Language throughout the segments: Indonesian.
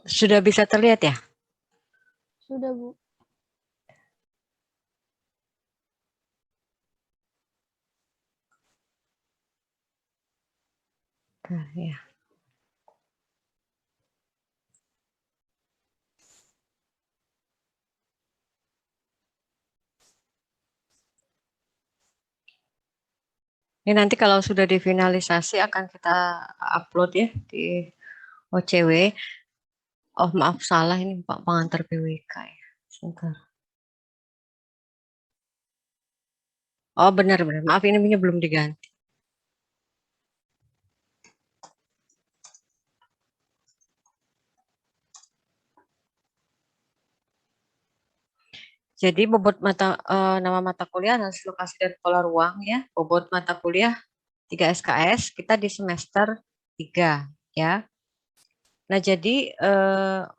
Sudah bisa terlihat ya? Sudah, Bu. Ya. Ini nanti kalau sudah difinalisasi akan kita upload ya di OCW. Oh maaf salah ini Pak pengantar PWK ya. Sebentar. Oh benar-benar. Maaf ini belum diganti. Jadi bobot nama mata kuliah analisis lokasi dan pola ruang ya. Bobot mata kuliah 3 SKS kita di semester 3 ya. Nah, jadi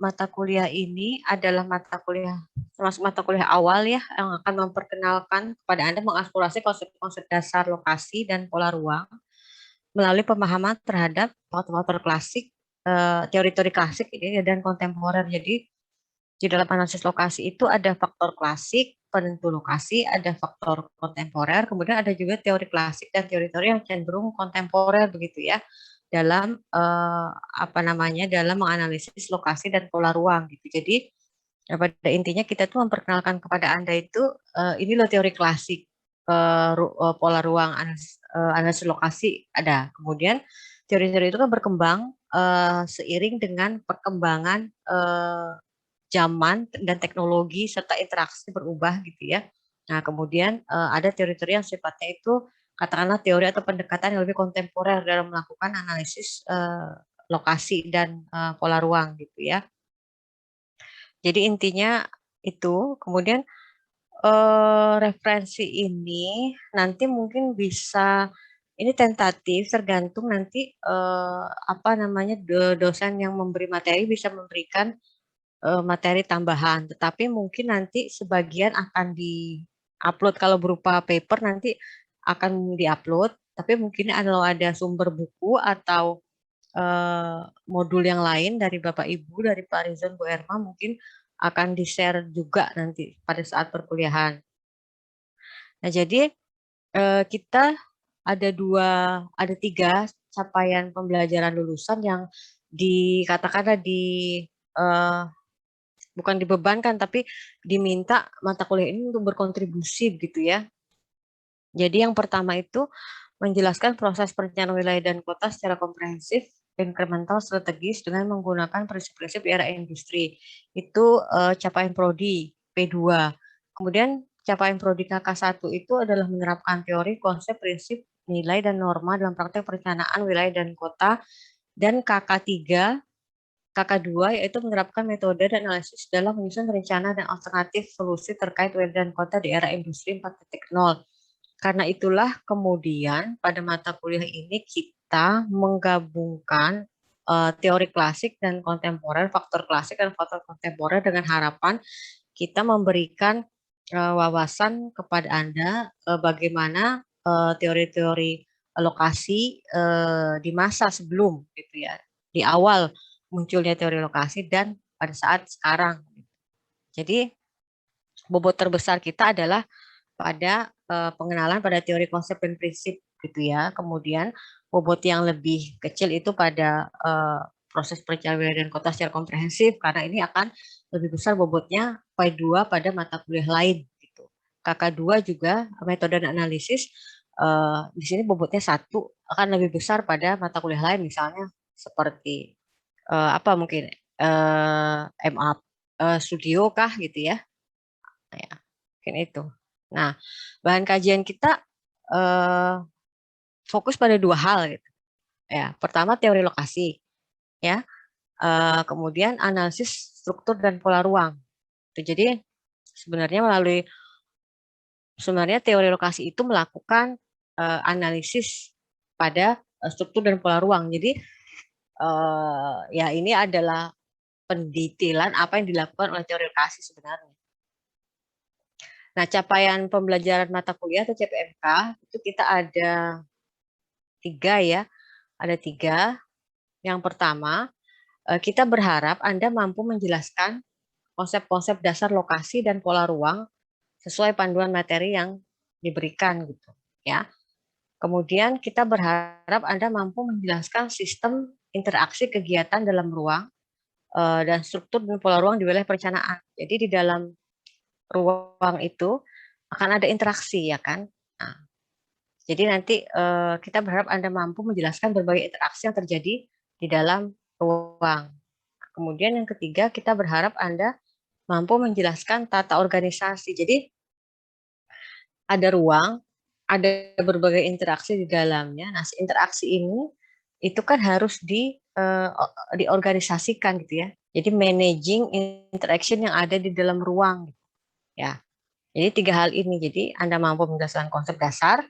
mata kuliah ini adalah mata kuliah termasuk mata kuliah awal ya yang akan memperkenalkan kepada Anda mengeksplorasi konsep-konsep dasar lokasi dan pola ruang melalui pemahaman terhadap faktor-faktor klasik, teori-teori klasik ini dan kontemporer. Jadi di dalam analisis lokasi itu ada faktor klasik, penentu lokasi, ada faktor kontemporer, kemudian ada juga teori klasik dan teori-teori yang cenderung kontemporer begitu ya dalam dalam menganalisis lokasi dan pola ruang gitu. Jadi pada intinya kita tuh memperkenalkan kepada Anda itu ini loh teori klasik pola ruang analisis lokasi ada. Kemudian teori-teori itu kan berkembang seiring dengan perkembangan zaman dan teknologi serta interaksi berubah gitu ya. Nah, kemudian ada teori-teori yang sifatnya itu katakanlah teori atau pendekatan yang lebih kontemporer dalam melakukan analisis lokasi dan pola ruang gitu ya. Jadi intinya itu, kemudian referensi ini nanti mungkin bisa ini tentatif tergantung nanti dosen yang memberi materi bisa memberikan materi tambahan, tetapi mungkin nanti sebagian akan di-upload kalau berupa paper nanti akan di-upload, tapi mungkin kalau ada sumber buku atau modul yang lain dari Bapak Ibu, dari Pak Rizon, Bu Erma mungkin akan di-share juga nanti pada saat perkuliahan. Nah, jadi kita ada tiga capaian pembelajaran lulusan yang dikatakanlah eh, bukan dibebankan tapi diminta mata kuliah ini untuk berkontribusi gitu ya. Jadi yang pertama itu menjelaskan proses perencanaan wilayah dan kota secara komprehensif, inkremental, strategis dengan menggunakan prinsip-prinsip di era industri. Itu capaian prodi P2. Kemudian capaian prodi KK1 itu adalah menerapkan teori, konsep, prinsip, nilai dan norma dalam praktek perencanaan wilayah dan kota. Dan KK3 KK2 yaitu menerapkan metode dan analisis dalam menyusun rencana dan alternatif solusi terkait wilayah dan kota di era industri 4.0. Karena itulah kemudian pada mata kuliah ini kita menggabungkan teori klasik dan kontemporer, faktor klasik dan faktor kontemporer dengan harapan kita memberikan wawasan kepada Anda bagaimana teori-teori lokasi di masa sebelum gitu ya, di awal munculnya teori lokasi dan pada saat sekarang. Jadi bobot terbesar kita adalah pada pengenalan pada teori konsep dan prinsip gitu ya. Kemudian bobot yang lebih kecil itu pada proses perencanaan wilayah dan kota secara komprehensif karena ini akan lebih besar bobotnya P2 pada mata kuliah lain gitu. KK2 juga metode dan analisis di sini bobotnya 1 akan lebih besar pada mata kuliah lain misalnya seperti apa mungkin MA studio kah gitu ya. Nah, ya, mungkin itu. Nah, bahan kajian kita fokus pada dua hal gitu. Ya, pertama teori lokasi, ya. Kemudian analisis struktur dan pola ruang. Jadi sebenarnya sebenarnya teori lokasi itu melakukan analisis pada struktur dan pola ruang. Jadi ya ini adalah pendetailan apa yang dilakukan oleh teori lokasi sebenarnya. Nah, capaian pembelajaran mata kuliah atau CPMK itu kita ada 3 ya. Ada 3. Yang pertama, kita berharap Anda mampu menjelaskan konsep-konsep dasar lokasi dan pola ruang sesuai panduan materi yang diberikan gitu ya. Kemudian kita berharap Anda mampu menjelaskan sistem interaksi kegiatan dalam ruang dan struktur dan pola ruang di wilayah perencanaan. Jadi di dalam ruang itu akan ada interaksi ya kan. Nah, jadi nanti kita berharap Anda mampu menjelaskan berbagai interaksi yang terjadi di dalam ruang. Kemudian yang ketiga kita berharap Anda mampu menjelaskan tata organisasi. Jadi ada ruang, ada berbagai interaksi di dalamnya. Nah, interaksi ini itu kan harus diorganisasikan gitu ya. Jadi managing interaction yang ada di dalam ruang ya. Jadi tiga hal ini. Jadi Anda mampu menjelaskan konsep dasar,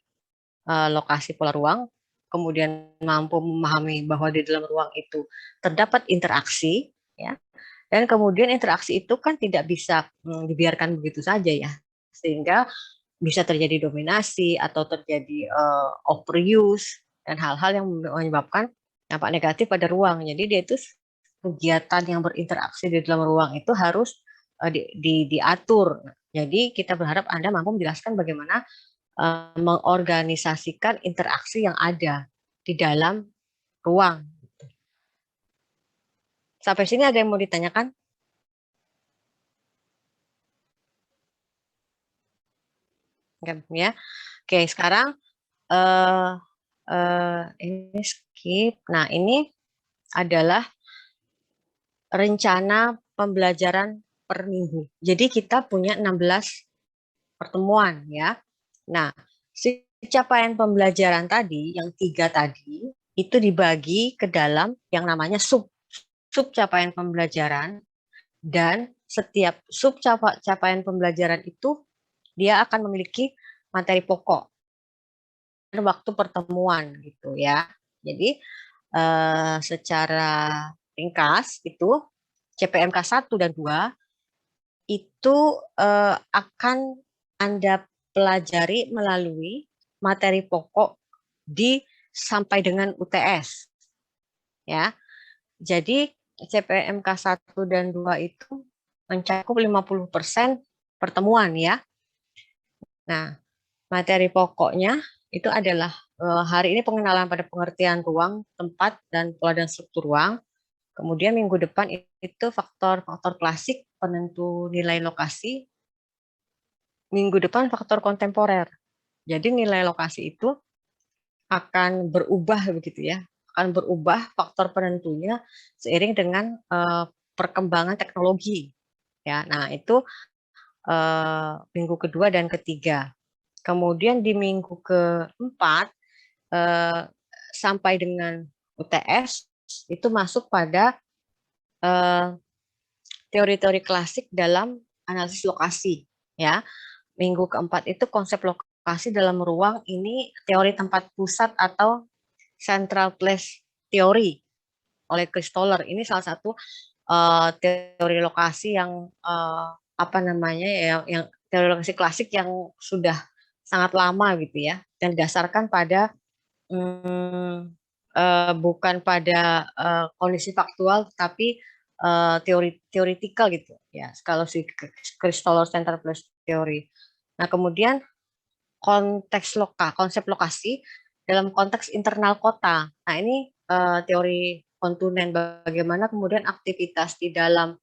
lokasi pola ruang, kemudian mampu memahami bahwa di dalam ruang itu terdapat interaksi ya. Dan kemudian interaksi itu kan tidak bisa dibiarkan begitu saja ya. Sehingga bisa terjadi dominasi atau terjadi overuse dan hal-hal yang menyebabkan dampak negatif pada ruang. Jadi dia itu kegiatan yang berinteraksi di dalam ruang itu harus diatur. Jadi kita berharap Anda mampu menjelaskan bagaimana mengorganisasikan interaksi yang ada di dalam ruang. Sampai sini ada yang mau ditanyakan? Ya. Oke, sekarang eh ini skip. Nah, ini adalah rencana pembelajaran per minggu. Jadi kita punya 16 pertemuan ya. Nah, si capaian pembelajaran tadi, yang 3 tadi, itu dibagi ke dalam yang namanya sub capaian pembelajaran, dan setiap sub capaian pembelajaran itu dia akan memiliki materi pokok dan waktu pertemuan gitu ya. Jadi secara ringkas itu CPMK 1 dan 2 itu akan Anda pelajari melalui materi pokok di sampai dengan UTS ya. Jadi CPMK 1 dan 2 itu mencakup 50% pertemuan ya. Nah, materi pokoknya itu adalah hari ini pengenalan pada pengertian ruang, tempat, dan pola dan struktur ruang. Kemudian minggu depan itu faktor-faktor klasik penentu nilai lokasi. Minggu depan faktor kontemporer. Jadi nilai lokasi itu akan berubah begitu ya. Akan berubah faktor penentunya seiring dengan perkembangan teknologi. Ya, nah itu minggu kedua dan ketiga. Kemudian di minggu keempat sampai dengan UTS itu masuk pada teori-teori klasik dalam analisis lokasi ya. Minggu keempat itu konsep lokasi dalam ruang, ini teori tempat pusat atau central place theory oleh Christoller. Ini salah satu teori lokasi yang apa namanya ya, yang teori lokasi klasik yang sudah sangat lama gitu ya, dan didasarkan pada bukan pada kondisi faktual, tapi teori teoretikal gitu ya, kalau si Christoller Central Place Theory. Nah, kemudian konsep lokasi dalam konteks internal kota. Nah, ini teori kontunen, bagaimana kemudian aktivitas di dalam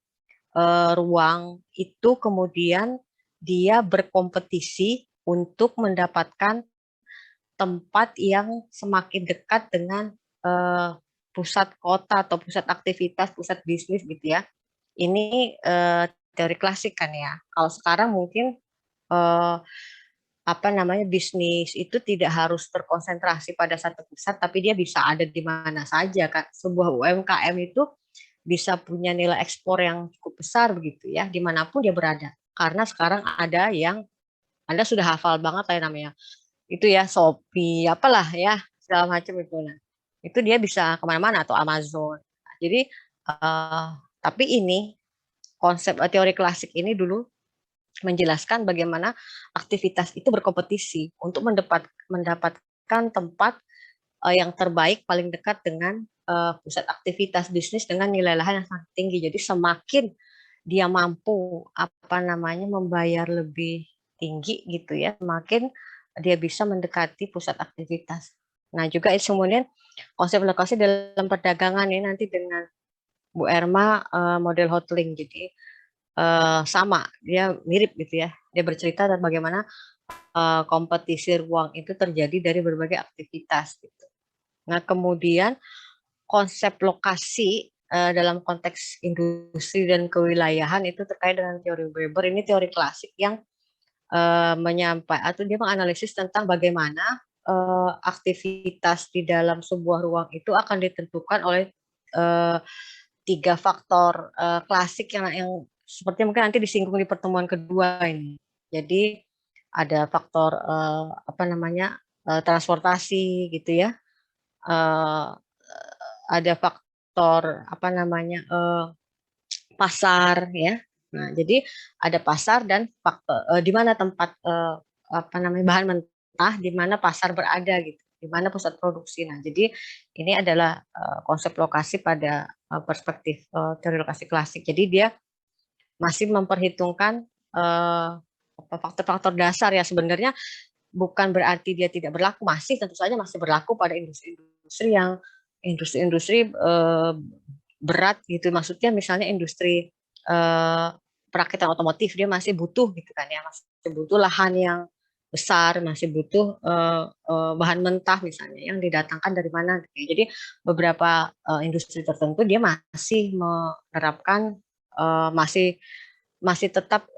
ruang itu kemudian dia berkompetisi untuk mendapatkan tempat yang semakin dekat dengan pusat kota atau pusat aktivitas, pusat bisnis gitu ya. Ini teori klasik kan ya. Kalau sekarang mungkin apa namanya, bisnis itu tidak harus terkonsentrasi pada satu pusat, tapi dia bisa ada di mana saja kan. Sebuah UMKM itu bisa punya nilai ekspor yang cukup besar begitu ya, dimanapun dia berada. Karena sekarang ada yang Anda sudah hafal banget lah namanya, itu ya Shopee, apalah ya, segala macam itu. Nah, itu dia bisa kemana-mana, atau Amazon. Nah, jadi tapi ini konsep teori klasik ini dulu menjelaskan bagaimana aktivitas itu berkompetisi untuk mendapatkan tempat yang terbaik paling dekat dengan pusat aktivitas bisnis dengan nilai lahan yang sangat tinggi. Jadi semakin dia mampu membayar lebih tinggi gitu ya, semakin dia bisa mendekati pusat aktivitas. Nah, juga kemudian konsep lokasi dalam perdagangan ini nanti dengan Bu Erma model hoteling. Jadi sama, dia mirip gitu ya. Dia bercerita tentang bagaimana kompetisi ruang itu terjadi dari berbagai aktivitas gitu. Nah, kemudian konsep lokasi dalam konteks industri dan kewilayahan itu terkait dengan teori Weber. Ini teori klasik yang menyampaikan atau dia menganalisis tentang bagaimana aktivitas di dalam sebuah ruang itu akan ditentukan oleh tiga faktor klasik yang seperti mungkin nanti disinggung di pertemuan kedua ini. Jadi ada faktor transportasi gitu ya, ada faktor pasar ya. Nah, jadi ada pasar dan faktor di mana tempat bahan mentah, di mana pasar berada gitu, di mana pusat produksi. Nah, jadi ini adalah konsep lokasi pada perspektif teori lokasi klasik. Jadi dia masih memperhitungkan faktor-faktor dasar ya, sebenarnya bukan berarti dia tidak berlaku, masih tentu saja masih berlaku pada industri berat gitu, maksudnya misalnya industri perakitan otomotif, dia masih butuh gitu kan ya, masih butuh lahan yang besar, masih butuh bahan mentah misalnya yang didatangkan dari mana. Jadi beberapa industri tertentu dia masih menerapkan masih tetap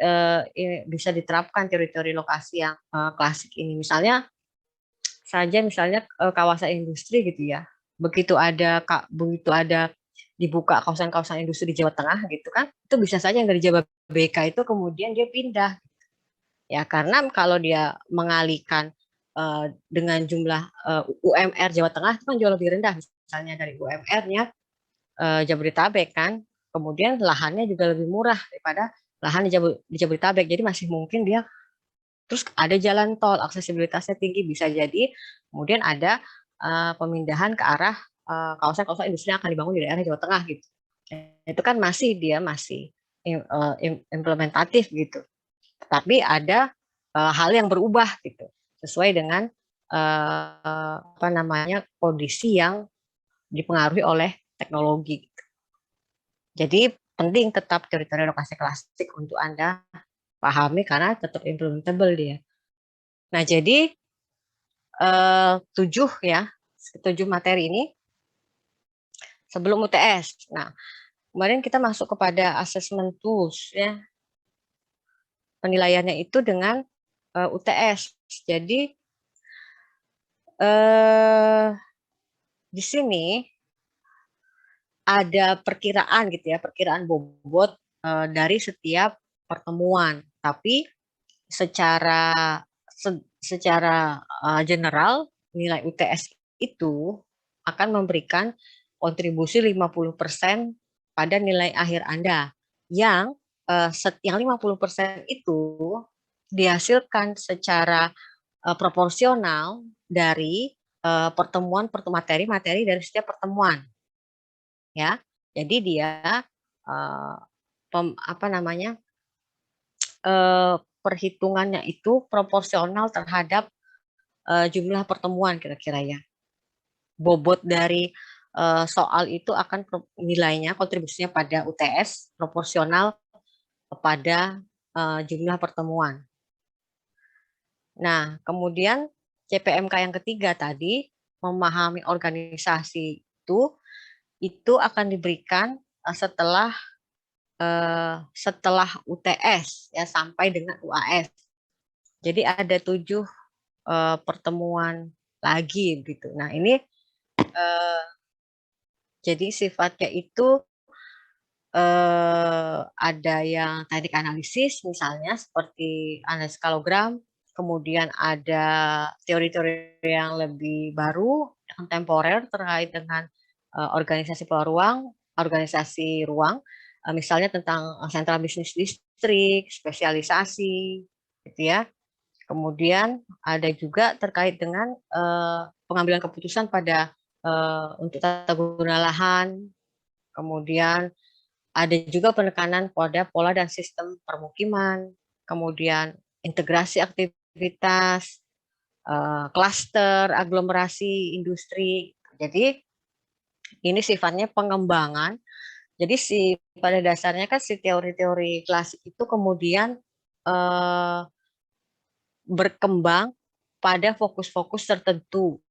bisa diterapkan teori-teori lokasi yang klasik ini. Misalnya kawasan industri gitu ya. Begitu ada dibuka kawasan-kawasan industri di Jawa Tengah gitu kan, itu bisa saja yang dari Jababeka itu kemudian dia pindah. Ya, karena kalau dia mengalihkan dengan jumlah UMR Jawa Tengah itu kan jauh lebih rendah misalnya dari UMR-nya Jabodetabek kan. Kemudian lahannya juga lebih murah daripada lahan di Jabodetabek. Jadi masih mungkin dia terus ada jalan tol, aksesibilitasnya tinggi, bisa jadi kemudian ada pemindahan ke arah kawasan-kawasan industri yang akan dibangun di daerah Jawa Tengah gitu. Itu kan masih implementatif gitu. Tapi ada hal yang berubah gitu sesuai dengan kondisi yang dipengaruhi oleh teknologi. Gitu. Jadi penting tetap teori-teori lokasi klasik untuk Anda pahami karena tetap implementable dia. Nah, jadi 7 materi ini sebelum UTS. Nah, kemarin kita masuk kepada assessment tools ya. Penilaiannya itu dengan UTS. Jadi di sini ada perkiraan gitu ya, perkiraan bobot dari setiap pertemuan. Tapi secara general nilai UTS itu akan memberikan kontribusi 50% pada nilai akhir Anda yang 50% itu dihasilkan secara proporsional dari pertemuan materi dari setiap pertemuan ya. Jadi dia perhitungannya itu proporsional terhadap jumlah pertemuan kira-kira ya. Bobot dari soal itu akan nilainya, kontribusinya pada UTS proporsional kepada jumlah pertemuan. Nah, kemudian CPMK yang ketiga tadi, memahami organisasi itu akan diberikan setelah UTS ya sampai dengan UAS. Jadi ada 7 pertemuan lagi gitu. Nah, ini jadi sifatnya itu ada yang teknik analisis misalnya seperti analisis skalogram, kemudian ada teori-teori yang lebih baru, kontemporer terkait dengan organisasi ruang, misalnya tentang central business district, spesialisasi, gitu ya. Kemudian ada juga terkait dengan pengambilan keputusan pada untuk tata guna lahan, kemudian ada juga penekanan pada pola dan sistem permukiman, kemudian integrasi aktivitas, klaster, aglomerasi, industri. Jadi ini sifatnya pengembangan. Jadi pada dasarnya kan si teori-teori klasik itu kemudian eh, berkembang pada fokus-fokus tertentu,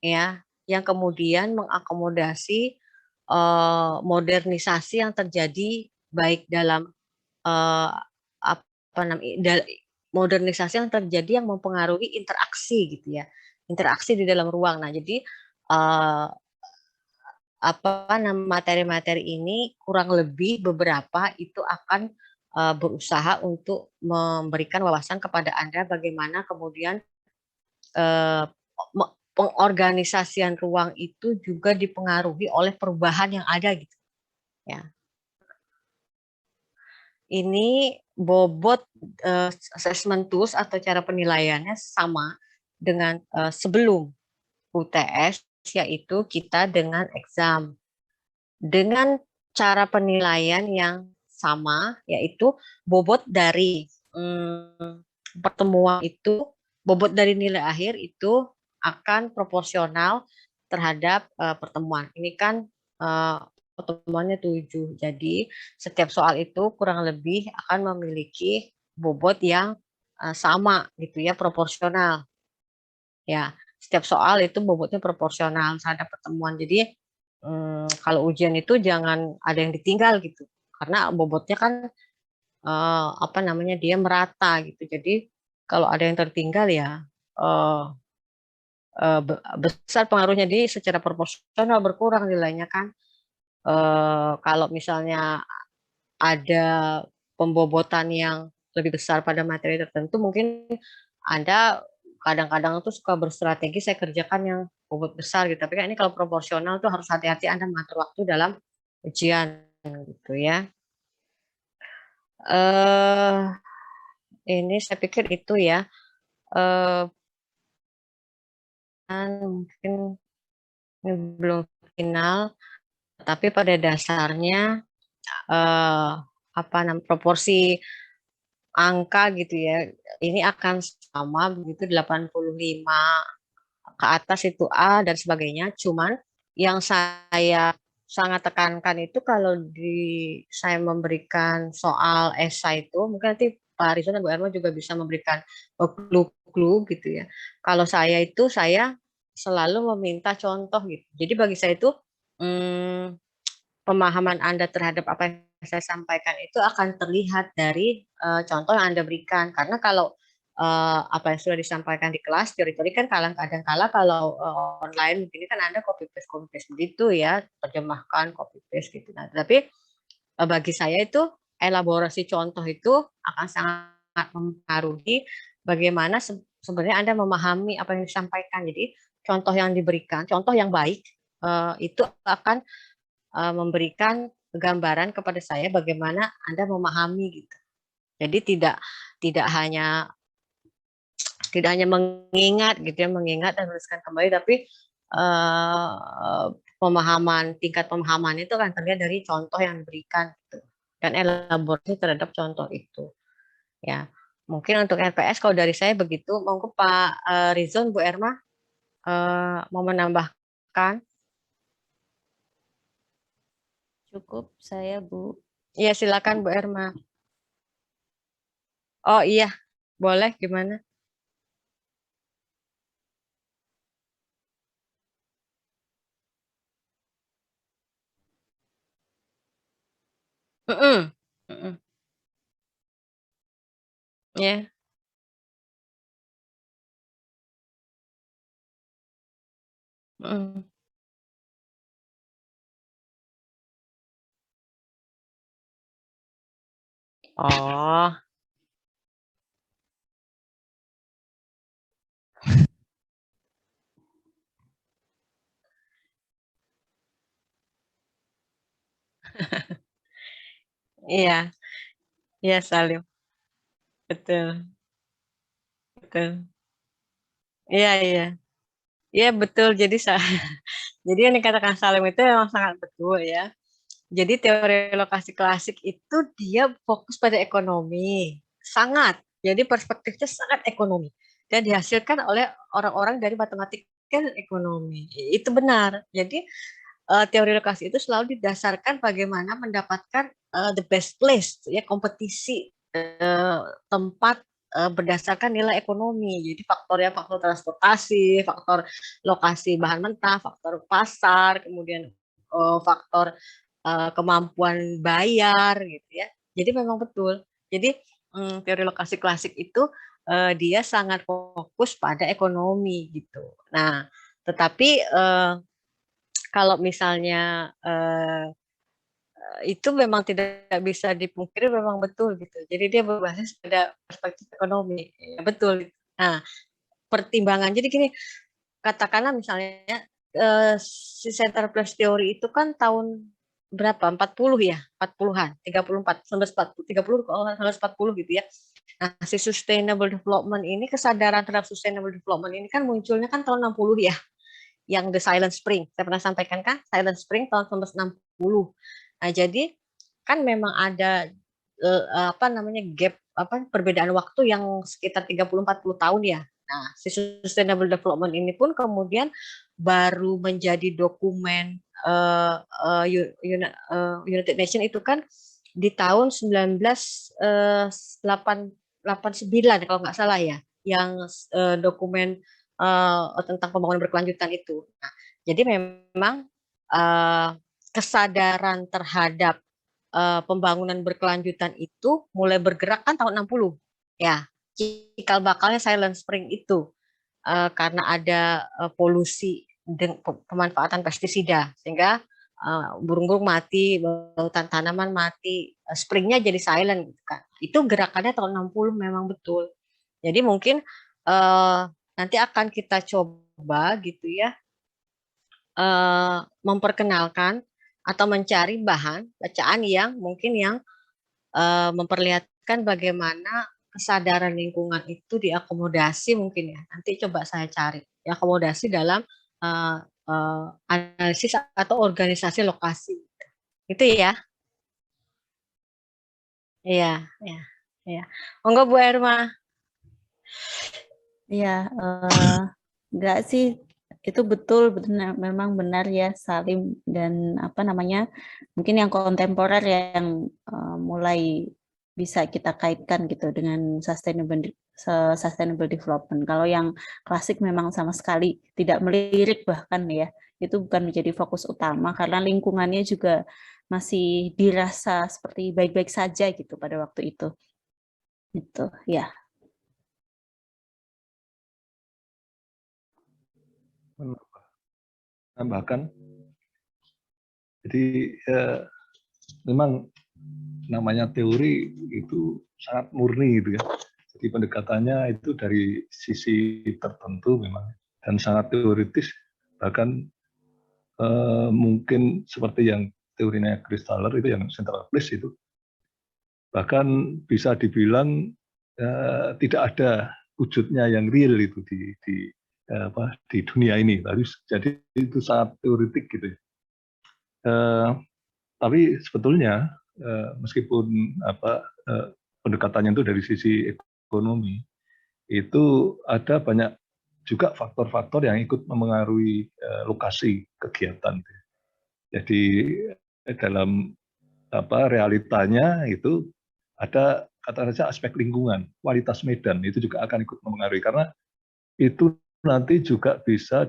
ya, yang kemudian mengakomodasi modernisasi yang terjadi baik dalam eh, apa namanya modernisasi yang terjadi yang mempengaruhi interaksi gitu ya, interaksi di dalam ruang. Nah, jadi eh, apa materi-materi ini kurang lebih beberapa itu akan berusaha untuk memberikan wawasan kepada Anda bagaimana kemudian eh, pengorganisasian ruang itu juga dipengaruhi oleh perubahan yang ada gitu ya. Ini bobot assessment tools atau cara penilaiannya sama dengan sebelum UTS, yaitu kita dengan exam. Dengan cara penilaian yang sama, yaitu bobot dari pertemuan itu, bobot dari nilai akhir itu akan proporsional terhadap pertemuan. Ini kan uh, pertemuannya 7. Jadi setiap soal itu kurang lebih akan memiliki bobot yang sama gitu ya, proporsional. Ya, setiap soal itu bobotnya proporsional terhadap pertemuan. Jadi kalau ujian itu jangan ada yang ditinggal gitu, karena bobotnya kan apa namanya dia merata gitu. Jadi kalau ada yang tertinggal ya eh, besar pengaruhnya di secara proporsional berkurang nilainya kan. Kalau misalnya ada pembobotan yang lebih besar pada materi tertentu, mungkin Anda kadang-kadang tuh suka berstrategi saya kerjakan yang bobot besar gitu. Tapi kan ini kalau proporsional tuh harus hati-hati Anda mengatur waktu dalam ujian gitu ya. eh ini saya pikir itu ya. Eh kan mungkin ini belum final, tapi pada dasarnya eh apa namanya proporsi angka gitu ya. Ini akan sama begitu 85 ke atas itu A dan sebagainya. Cuman yang saya sangat tekankan itu kalau saya memberikan soal esai itu mungkin nanti Pak Rizwan dan Bu Erma juga bisa memberikan clue-clue gitu ya. Kalau saya itu saya selalu meminta contoh gitu. Jadi bagi saya itu hmm, pemahaman Anda terhadap apa yang saya sampaikan itu akan terlihat dari contoh yang Anda berikan. Karena kalau apa yang sudah disampaikan di kelas, teori-teori kan kadang-kala kalau online begini kan Anda copy paste begitu ya, terjemahkan copy paste gitu. Nah, tapi bagi saya itu elaborasi contoh itu akan sangat mempengaruhi bagaimana sebenarnya Anda memahami apa yang disampaikan. Jadi contoh yang diberikan, contoh yang baik itu akan memberikan gambaran kepada saya bagaimana Anda memahami gitu. Jadi tidak hanya mengingat gitu ya, mengingat dan menuliskan kembali, tapi tingkat pemahaman itu akan terlihat dari contoh yang diberikan gitu, dan elaborasi terhadap contoh itu. Ya, mungkin untuk RPS kalau dari saya begitu. Monggo Pak Rizon, Bu Erma mau menambahkan? Cukup saya, Bu. Iya, silakan Bu Erma. Oh iya, boleh gimana? Mm-mm. Mm-mm. Ya. Mm. Oh, iya, iya Salim, betul, betul. Iya, iya, iya betul. Jadi Jadi yang dikatakan Salim itu memang sangat betul ya. Jadi teori lokasi klasik itu dia fokus pada ekonomi, sangat. Jadi perspektifnya sangat ekonomi dan dihasilkan oleh orang-orang dari matematika dan ekonomi. Itu benar. Jadi teori lokasi itu selalu didasarkan bagaimana mendapatkan the best place, ya kompetisi tempat berdasarkan nilai ekonomi. Jadi faktornya faktor transportasi, faktor lokasi bahan mentah, faktor pasar, kemudian faktor kemampuan bayar gitu ya. Jadi memang betul. Jadi teori lokasi klasik itu dia sangat fokus pada ekonomi gitu. Nah, tetapi kalau misalnya itu memang tidak bisa dipungkiri memang betul gitu. Jadi dia berbasis pada perspektif ekonomi. Ya, betul. Nah, pertimbangan. Jadi gini, katakanlah misalnya si center plus teori itu kan tahun berapa? 40 ya? 40-an, 34, 1940, 30 kalau 1940 gitu ya. Nah, si sustainable development ini, kesadaran terhadap sustainable development ini kan munculnya kan tahun 60 ya, yang The Silent Spring. Saya pernah sampaikan kan, Silent Spring tahun 1960. Nah, jadi kan memang ada apa namanya gap perbedaan waktu yang sekitar 30-40 tahun ya. Nah, si Sustainable Development ini pun kemudian baru menjadi dokumen United Nations itu kan di tahun 1989 kalau nggak salah ya, yang dokumen tentang pembangunan berkelanjutan itu. Nah, jadi memang uh, kesadaran terhadap pembangunan berkelanjutan itu mulai bergerak kan tahun 60. Ya, cikal bakalnya Silent Spring itu karena ada polusi dan pemanfaatan pestisida sehingga burung-burung mati, hutan tanaman mati, springnya jadi silent gitu kan. Itu gerakannya tahun 60 memang betul. Jadi mungkin uh, nanti akan kita coba gitu ya memperkenalkan atau mencari bahan bacaan yang mungkin yang memperlihatkan bagaimana kesadaran lingkungan itu diakomodasi mungkin ya. Nanti coba saya cari diakomodasi dalam uh, analisis atau organisasi lokasi. Itu ya. Iya, ya, ya. Monggo Bu Erma. Ya, enggak sih, itu betul, benar, memang benar ya Salim dan apa namanya, mungkin yang kontemporer yang mulai bisa kita kaitkan gitu dengan sustainable development. Kalau yang klasik memang sama sekali tidak melirik bahkan ya, itu bukan menjadi fokus utama karena lingkungannya juga masih dirasa seperti baik-baik saja gitu pada waktu itu. Itu ya. Menambahkan, jadi memang namanya teori itu sangat murni gitu ya. Jadi pendekatannya itu dari sisi tertentu memang dan sangat teoritis, bahkan mungkin seperti yang teorinya Kristaller itu yang central place itu, bahkan bisa dibilang tidak ada wujudnya yang real itu di dunia ini. Jadi itu sangat teoritik gitu ya. Tapi sebetulnya meskipun pendekatannya itu dari sisi ekonomi, itu ada banyak juga faktor-faktor yang ikut memengaruhi lokasi kegiatan. Jadi dalam realitanya itu ada kata saja aspek lingkungan, kualitas medan itu juga akan ikut memengaruhi karena itu nanti juga bisa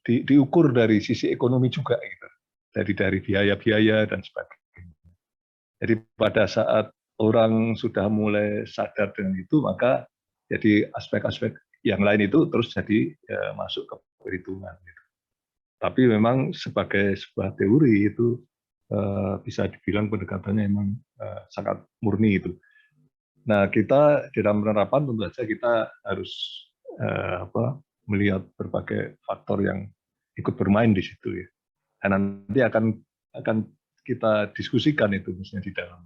diukur dari sisi ekonomi juga gitu. Dari biaya-biaya dan sebagainya. Jadi pada saat orang sudah mulai sadar dengan itu, maka jadi aspek-aspek yang lain itu terus jadi masuk ke perhitungan. Gitu. Tapi memang sebagai sebuah teori itu bisa dibilang pendekatannya memang sangat murni itu. Nah, kita di dalam penerapan tentu saja kita harus melihat berbagai faktor yang ikut bermain di situ ya. Dan nanti akan kita diskusikan itu misalnya di dalam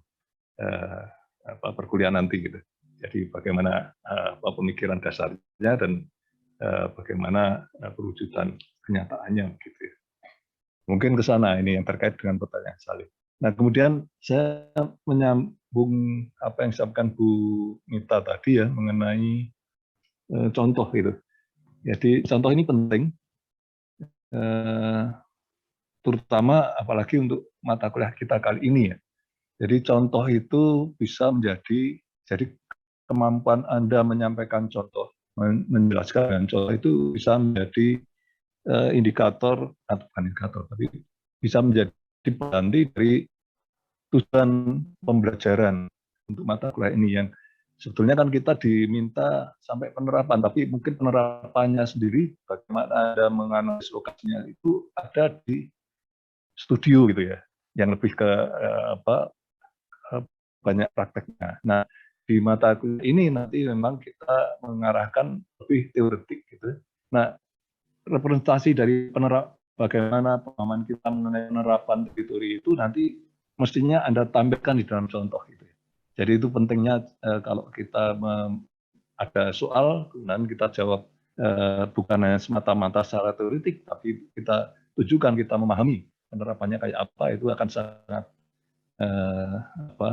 perkuliahan nanti gitu. Jadi bagaimana pemikiran dasarnya dan bagaimana perwujudan kenyataannya gitu ya. Mungkin ke sana ini yang terkait dengan pertanyaan Salim. Nah, kemudian saya menyambung apa yang disampaikan Bu Mita tadi ya mengenai contoh gitu. Jadi contoh ini penting, terutama apalagi untuk mata kuliah kita kali ini ya. Jadi contoh itu bisa jadi kemampuan Anda menyampaikan contoh, menjelaskan dengan contoh itu bisa menjadi indikator atau bukan indikator, tapi bisa menjadi pengganti dari tujuan pembelajaran untuk mata kuliah ini yang sebetulnya kan kita diminta sampai penerapan, tapi mungkin penerapannya sendiri bagaimana Anda menganalisis lokasinya itu ada di studio gitu ya, yang lebih ke banyak prakteknya. Nah, di mata kuliah ini nanti memang kita mengarahkan lebih teoretik gitu. Nah, representasi dari bagaimana pemahaman kita mengenai penerapan teori itu nanti mestinya Anda tampilkan di dalam contoh gitu. Jadi itu pentingnya kalau kita ada soal, kemudian kita jawab bukan hanya semata-mata secara teoretik, tapi kita tujukan, kita memahami penerapannya kayak apa, itu akan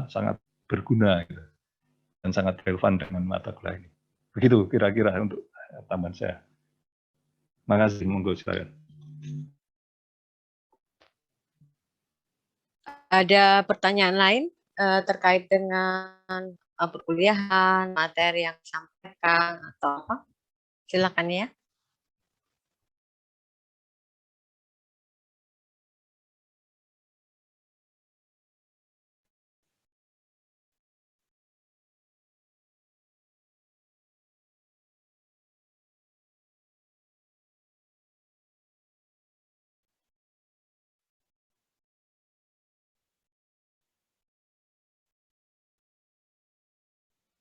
sangat berguna gitu, dan sangat relevan dengan mata kuliah ini. Begitu kira-kira untuk tambahan saya. Makasih, monggo silakan. Ada pertanyaan lain terkait dengan perkuliahan, materi yang disampaikan atau apa? Silakan ya.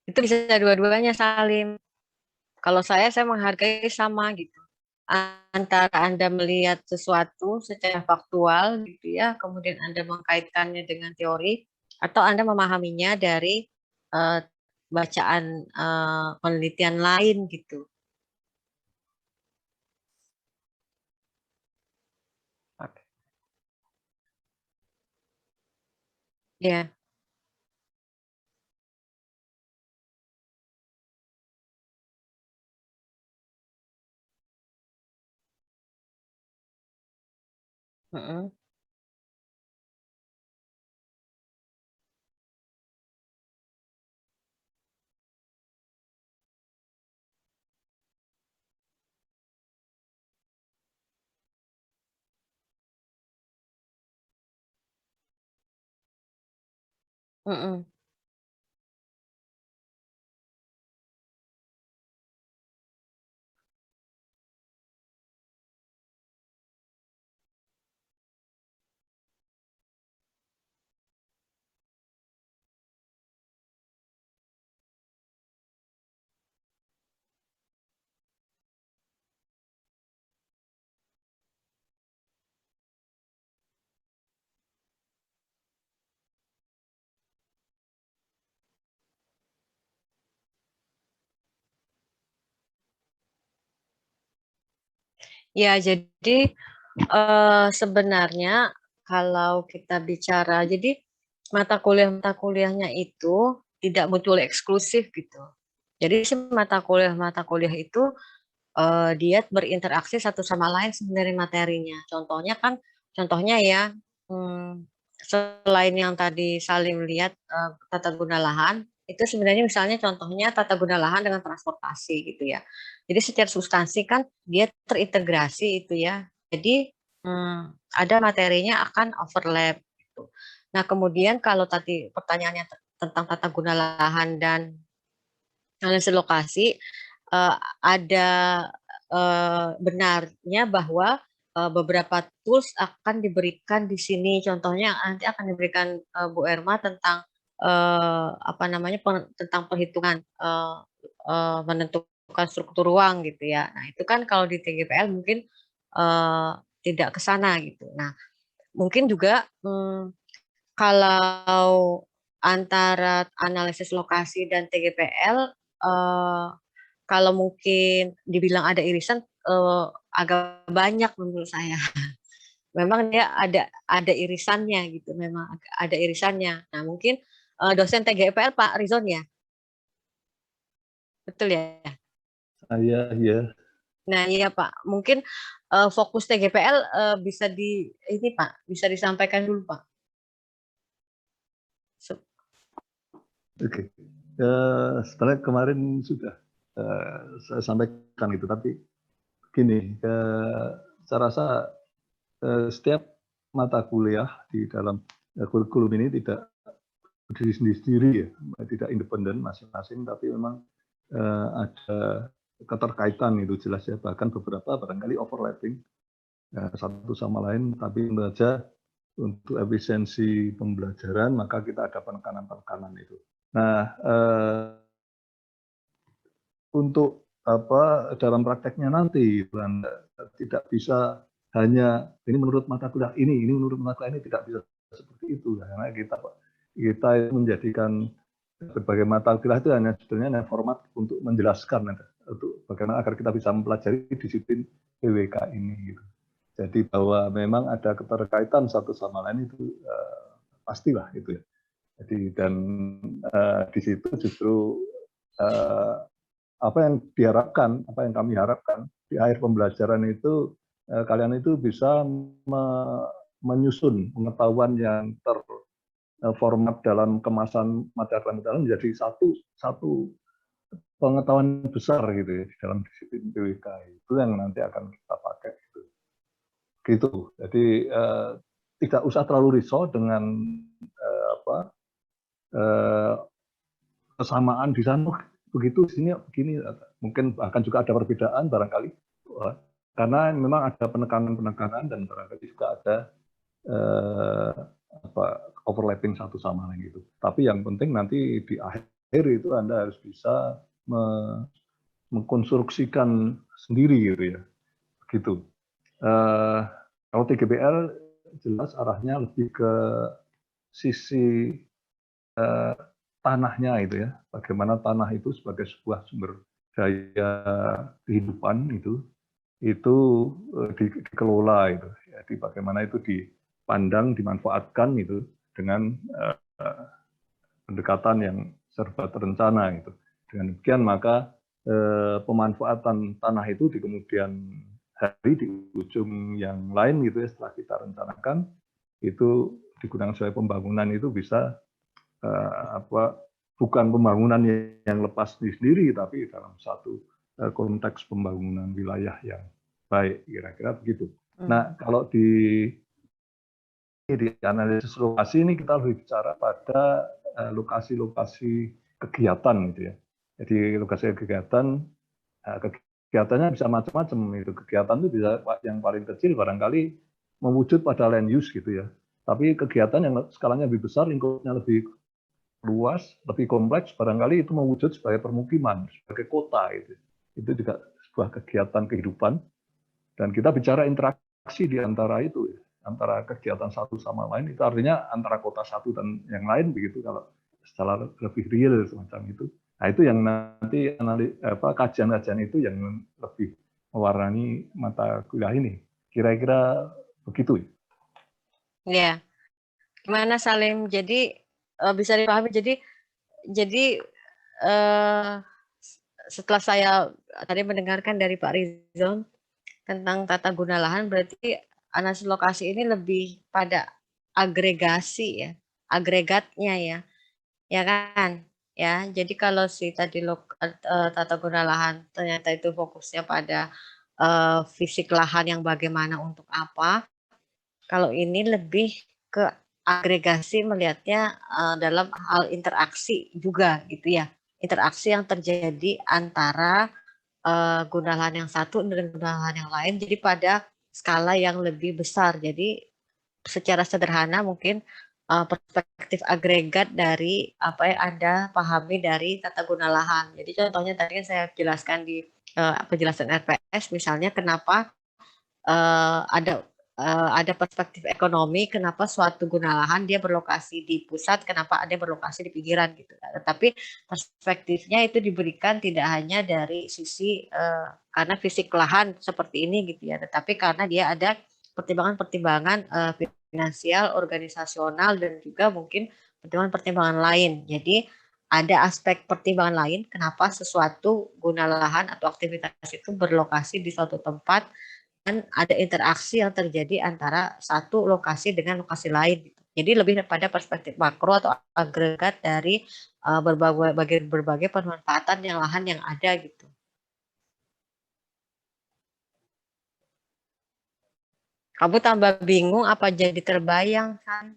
Itu bisa dua-duanya, Salim. Kalau saya menghargai sama gitu. Antara Anda melihat sesuatu secara faktual gitu ya, kemudian Anda mengkaitkannya dengan teori, atau Anda memahaminya dari bacaan penelitian lain gitu. Ya. Mm-mm. Mm-mm. Ya, jadi sebenarnya kalau kita bicara, jadi mata kuliahnya itu tidak mutually eksklusif gitu. Jadi si mata kuliah itu dia berinteraksi satu sama lain sebenarnya materinya. Contohnya ya, selain yang tadi Salim lihat tata guna lahan, itu sebenarnya misalnya contohnya tata guna lahan dengan transportasi gitu ya. Jadi secara substansi kan dia terintegrasi itu ya. Jadi ada materinya akan overlap gitu. Nah, kemudian kalau tadi pertanyaannya tentang tata guna lahan dan analisis lokasi, ada benarnya bahwa beberapa tools akan diberikan di sini. Contohnya nanti akan diberikan Bu Erma tentang apa namanya tentang perhitungan menentukan struktur ruang gitu ya. Nah, itu kan kalau di TGPL mungkin tidak ke sana gitu. Nah, mungkin juga kalau antara analisis lokasi dan TGPL kalau mungkin dibilang ada irisan, agak banyak menurut saya. Memang dia ada irisannya gitu, memang ada irisannya. Nah mungkin, dosen TGIPL Pak Rizon ya? Betul ya? Ya. Nah iya Pak, mungkin, fokus TGPL, bisa ini Pak, bisa disampaikan dulu Pak. Oke. Sebenarnya kemarin sudah saya sampaikan itu, tapi gini, saya rasa setiap mata kuliah di dalam kurikulum ini tidak berdiri sendiri ya, tidak independen masing-masing, tapi memang ada keterkaitan itu jelas ya, bahkan beberapa barangkali overlapping satu sama lain, tapi saja untuk efisiensi pembelajaran maka kita ada penekanan-penekanan itu. Nah, untuk dalam prakteknya nanti tidak bisa hanya ini menurut mata kuliah ini menurut mata kuliah ini, tidak bisa seperti itu karena kita menjadikan berbagai mata kuliah itu hanya sebenarnya format untuk menjelaskan untuk bagaimana agar kita bisa mempelajari disiplin PWK ini gitu. Jadi bahwa memang ada keterkaitan satu sama lain itu pastilah itu ya. Jadi dan di situ justru apa yang diharapkan, apa yang kami harapkan di akhir pembelajaran itu kalian itu bisa menyusun pengetahuan yang terformat dalam kemasan mata pelajaran menjadi satu pengetahuan besar gitu ya di dalam disiplin PWK, itu yang nanti akan kita pakai gitu. Jadi tidak usah terlalu risau dengan kesamaan di sana begitu, di sini begini, mungkin akan juga ada perbedaan barangkali karena memang ada penekanan-penekanan dan barangkali juga ada overlapping satu sama lain gitu. Tapi yang penting nanti di akhir itu Anda harus bisa mengkonstruksikan sendiri gitu ya, begitu. Kalau TGPL jelas arahnya lebih ke sisi tanahnya itu ya, bagaimana tanah itu sebagai sebuah sumber daya kehidupan itu dikelola itu. Jadi bagaimana itu dipandang, dimanfaatkan itu dengan pendekatan yang serba terencana itu. Dengan demikian maka pemanfaatan tanah itu di kemudian hari di ujung yang lain gitu ya, setelah kita rencanakan itu digunakan sebagai pembangunan, itu bisa bukan pembangunan yang lepas sendiri, tapi dalam satu konteks pembangunan wilayah yang baik, kira-kira begitu. Nah, kalau di analisis lokasi ini kita lebih bicara pada lokasi-lokasi kegiatan gitu ya. Jadi lokasi kegiatannya bisa macam-macam itu. Kegiatan itu bisa yang paling kecil barangkali mewujud pada land use gitu ya. Tapi kegiatan yang skalanya lebih besar, lingkupnya lebih luas, lebih kompleks, barangkali itu mewujud sebagai permukiman, sebagai kota itu. Itu juga sebuah kegiatan kehidupan. Dan kita bicara interaksi di antara itu, antara kegiatan satu sama lain, itu artinya antara kota satu dan yang lain begitu kalau secara lebih real semacam itu. Nah itu yang nanti kajian-kajian itu yang lebih mewarnai mata kuliah ini. Kira-kira begitu ya. Ya, gimana Salim? Jadi bisa dipahami. Jadi setelah saya tadi mendengarkan dari Pak Rizon tentang tata guna lahan, berarti analisis lokasi ini lebih pada agregasi ya, agregatnya ya kan? Ya, jadi kalau si tadi tata guna lahan ternyata itu fokusnya pada fisik lahan yang bagaimana untuk apa. Kalau ini lebih ke agregasi, melihatnya dalam hal interaksi juga gitu ya. Interaksi yang terjadi antara guna lahan yang satu dengan guna lahan yang lain, jadi pada skala yang lebih besar. Jadi secara sederhana mungkin perspektif agregat dari apa yang Anda pahami dari tata guna lahan. Jadi contohnya tadi yang saya jelaskan di penjelasan RPS, misalnya kenapa ada ada perspektif ekonomi, kenapa suatu guna lahan dia berlokasi di pusat, kenapa ada berlokasi di pinggiran gitu. Tetapi perspektifnya itu diberikan tidak hanya dari sisi karena fisik lahan seperti ini gitu ya, tetapi karena dia ada pertimbangan-pertimbangan finansial, organisasional, dan juga mungkin pertimbangan-pertimbangan lain. Jadi ada aspek pertimbangan lain kenapa sesuatu guna lahan atau aktivitas itu berlokasi di suatu tempat, dan ada interaksi yang terjadi antara satu lokasi dengan lokasi lain. Jadi lebih daripada perspektif makro atau agregat dari berbagai pemanfaatan yang lahan yang ada gitu. Kamu tambah bingung apa jadi terbayang kan?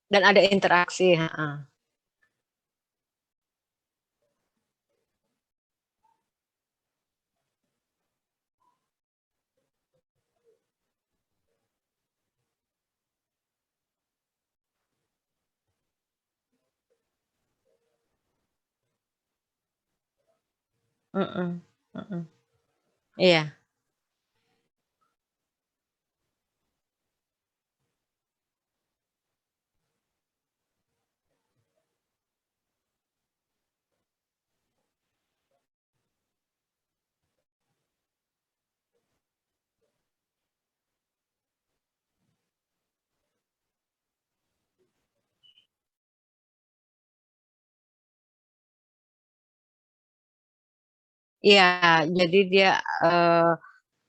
Dan ada interaksi. Iya. Iya, jadi dia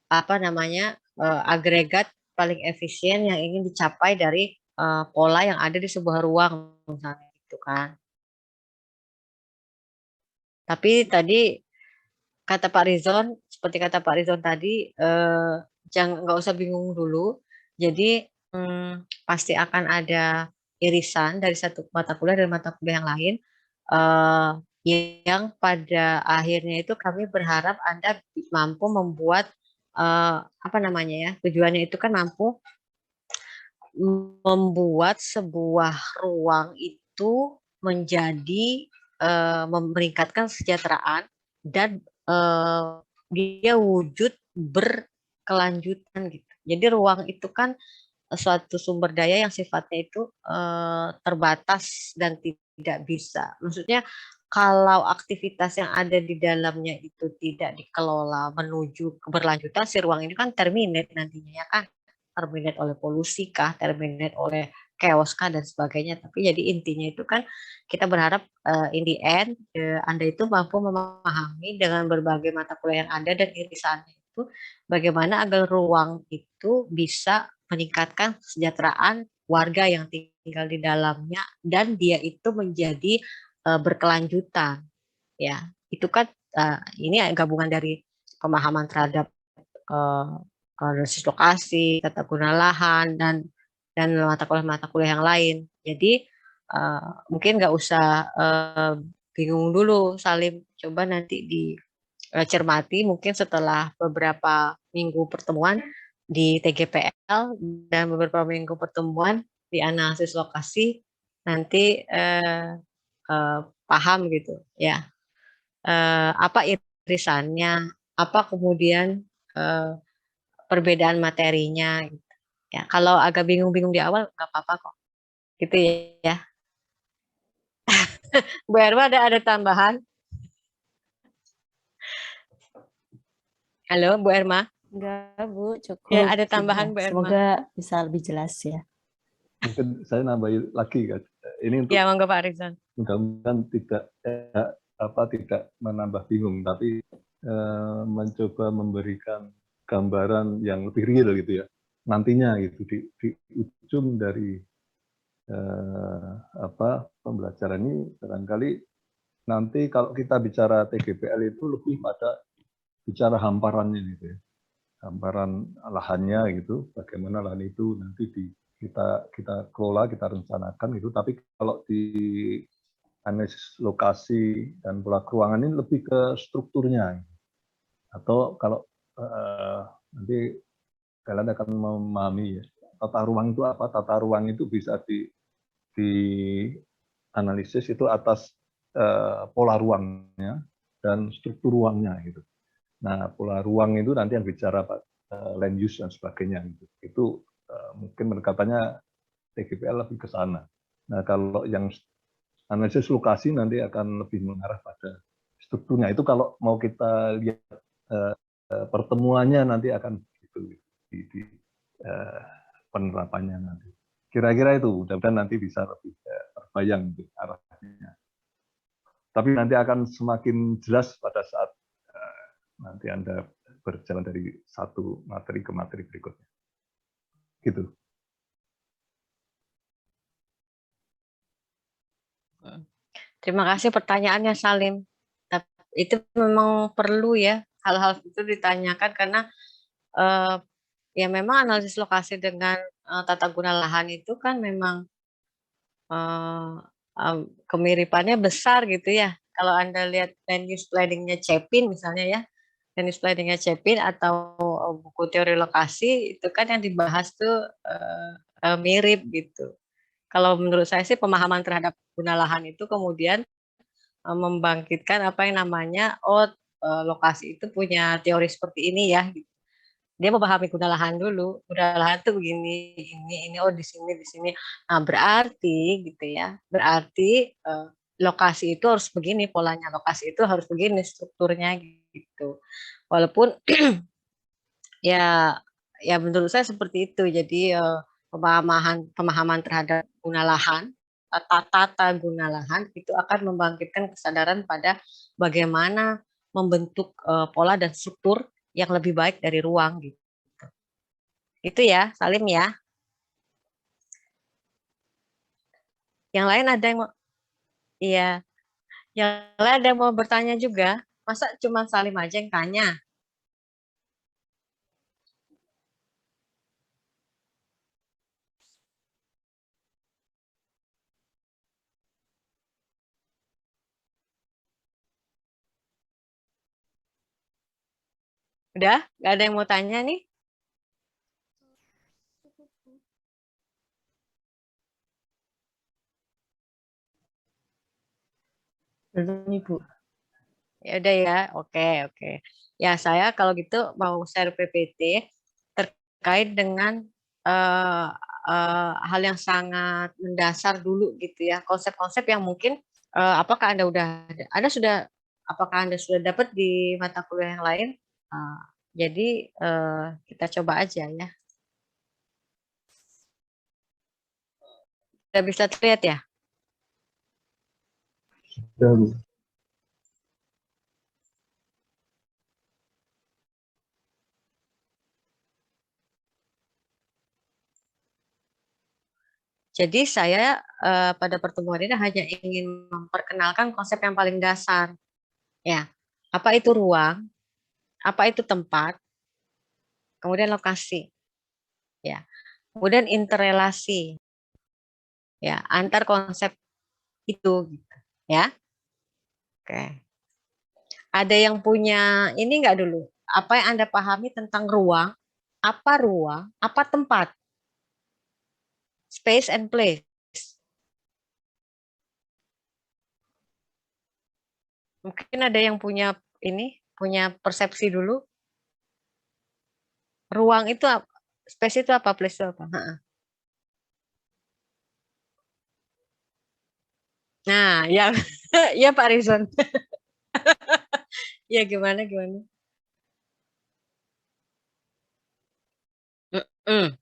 apa namanya agregat paling efisien yang ingin dicapai dari pola yang ada di sebuah ruang misalnya gitu kan. Tapi tadi kata Pak Rizon, seperti kata Pak Rizon tadi, jangan nggak usah bingung dulu. Jadi pasti akan ada irisan dari satu mata kuliah dan mata kuliah yang lain. eh, yang pada akhirnya itu kami berharap Anda mampu membuat apa namanya ya, tujuannya itu kan mampu membuat sebuah ruang itu menjadi meningkatkan kesejahteraan dan dia wujud berkelanjutan gitu. Jadi ruang itu kan suatu sumber daya yang sifatnya itu terbatas dan tidak bisa. Maksudnya kalau aktivitas yang ada di dalamnya itu tidak dikelola menuju keberlanjutan, si ruang ini kan terminate nantinya ya kan, terminate oleh polusi kah, terminate oleh chaos kah dan sebagainya. Tapi jadi intinya itu kan kita berharap in the end Anda itu mampu memahami dengan berbagai mata kuliah yang ada dan irisannya itu bagaimana agar ruang itu bisa meningkatkan kesejahteraan warga yang tinggal di dalamnya dan dia itu menjadi berkelanjutan ya. Itu kan ini gabungan dari pemahaman terhadap analisis lokasi, tata guna lahan, dan mata kuliah yang lain. Jadi mungkin nggak usah bingung dulu, Salim. Coba nanti dicermati mungkin setelah beberapa minggu pertemuan di TGPL dan beberapa minggu pertemuan di analisis lokasi, nanti paham gitu ya. Apa irisannya, apa kemudian perbedaan materinya gitu. Ya, kalau agak bingung-bingung di awal nggak apa-apa kok. Gitu ya. Bu Erma ada tambahan? Halo Bu Erma. Enggak, Bu, cukup. Ya, ada tambahan Bu Erma. Semoga bisa lebih jelas ya. Mungkin saya nambahin lagi kan. Ini untuk Ya, monggo Pak Rizwan. mudah-mudahan tidak menambah bingung, tapi mencoba memberikan gambaran yang lebih real gitu ya. Nantinya gitu di ujung dari pembelajaran ini barangkali nanti kalau kita bicara TGPL itu lebih pada bicara hamparannya gitu ya. Hamparan lahannya gitu, bagaimana lahan itu nanti kita kelola, kita rencanakan gitu. Tapi kalau di analisis lokasi dan pola keuangan ini lebih ke strukturnya. Atau kalau nanti kalian akan memahami ya, tata ruang itu apa? Tata ruang itu bisa di analisis itu atas pola ruangnya dan struktur ruangnya gitu. Nah, pola ruang itu nanti yang bicara land use dan sebagainya gitu. Itu mungkin pendekatannya TGPL lebih ke sana. Nah, kalau yang analisis lokasi nanti akan lebih mengarah pada strukturnya. Itu kalau mau kita lihat pertemuannya nanti akan gitu di penerapannya nanti. Kira-kira itu, mudah-mudahan nanti bisa lebih terbayang gitu, arahnya. Tapi nanti akan semakin jelas pada saat nanti Anda berjalan dari satu materi ke materi berikutnya. Gitu. Terima kasih pertanyaannya Salim. Itu memang perlu ya hal-hal itu ditanyakan karena ya memang analisis lokasi dengan tata guna lahan itu kan memang kemiripannya besar gitu ya. Kalau Anda lihat land use planning-nya Cepin misalnya ya, land use planning-nya Cepin atau buku teori lokasi itu kan yang dibahas tuh mirip gitu. Kalau menurut saya sih pemahaman terhadap guna lahan itu kemudian membangkitkan apa yang namanya lokasi itu punya teori seperti ini ya. Dia memahami guna lahan dulu. Guna lahan tuh begini, ini oh di sini. Nah, berarti gitu ya. Berarti lokasi itu harus begini polanya, lokasi itu harus begini strukturnya gitu. Walaupun ya menurut saya seperti itu. Jadi pemahaman terhadap guna lahan, tata guna lahan itu akan membangkitkan kesadaran pada bagaimana membentuk pola dan struktur yang lebih baik dari ruang gitu. Itu ya, Salim ya. Yang lain ada yang mau, iya, yang lain ada yang mau bertanya juga. Masa cuma Salim aja yang tanya? Udah? Gak ada yang mau tanya nih? Belum, Ibu. Ya udah ya, oke. Ya saya kalau gitu mau share PPT terkait dengan hal yang sangat mendasar dulu gitu ya, konsep-konsep yang mungkin apakah Anda sudah apakah Anda sudah dapat di mata kuliah yang lain? Uh, jadi kita coba aja ya. Sudah bisa terlihat ya? Jadi saya pada pertemuan ini hanya ingin memperkenalkan konsep yang paling dasar. Ya, apa itu ruang, apa itu tempat, kemudian lokasi, ya, kemudian interrelasi, ya, antar konsep itu, gitu, ya. Oke. Ada yang punya ini enggak dulu? Apa yang Anda pahami tentang ruang, apa tempat, space and place. Mungkin ada yang punya punya persepsi dulu. Ruang itu space itu apa, place itu apa? Nah, ya, ya Pak Rizwan. Ya gimana? Mm-mm.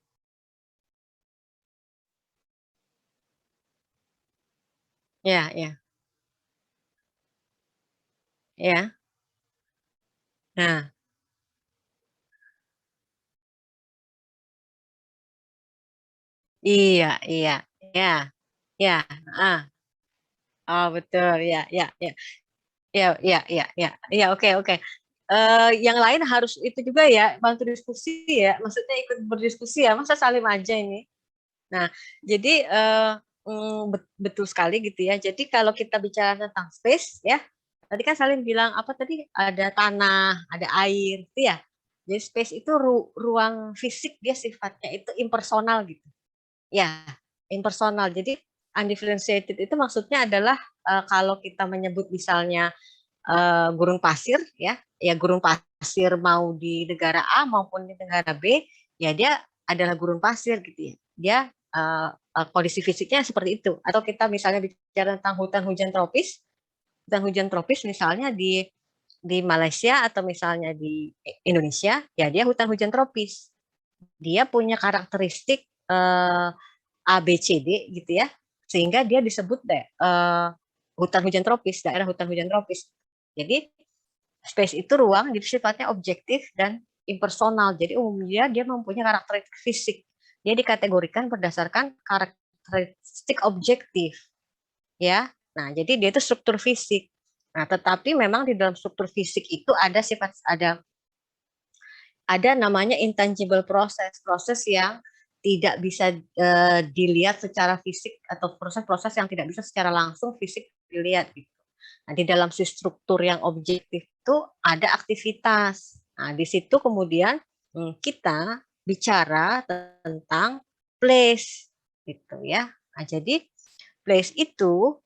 Ya. Nah, iya. Ya. Ah, oh betul. Ya, oke. Yang lain harus itu juga ya, bantu diskusi ya. Maksudnya ikut berdiskusi ya. Masa salim aja ini. Nah, jadi betul sekali gitu ya. Jadi kalau kita bicara tentang space ya, tadi kan Salim bilang apa tadi ada tanah, ada air, gitu ya. Jadi space itu ruang fisik dia sifatnya itu impersonal gitu. Ya, impersonal. Jadi undifferentiated itu maksudnya adalah kalau kita menyebut misalnya gurun pasir ya gurun pasir mau di negara A maupun di negara B ya dia adalah gurun pasir gitu ya. Dia kondisi fisiknya seperti itu. Atau kita misalnya bicara tentang hutan hujan tropis misalnya di Malaysia atau misalnya di Indonesia ya dia hutan hujan tropis. Dia punya karakteristik A, B, C, D gitu ya, sehingga dia disebut hutan hujan tropis, daerah hutan hujan tropis. Jadi space itu ruang, jadi sifatnya objektif dan impersonal. Jadi umumnya dia mempunyai karakteristik fisik. Dia dikategorikan berdasarkan karakteristik objektif, ya. Nah, jadi dia itu struktur fisik. Nah, tetapi memang di dalam struktur fisik itu ada namanya intangible proses yang tidak bisa dilihat secara fisik atau proses-proses yang tidak bisa secara langsung fisik dilihat gitu. Nah, di dalam si struktur yang objektif itu ada aktivitas. Nah, di situ kemudian kita bicara tentang place gitu ya. Nah, jadi place itu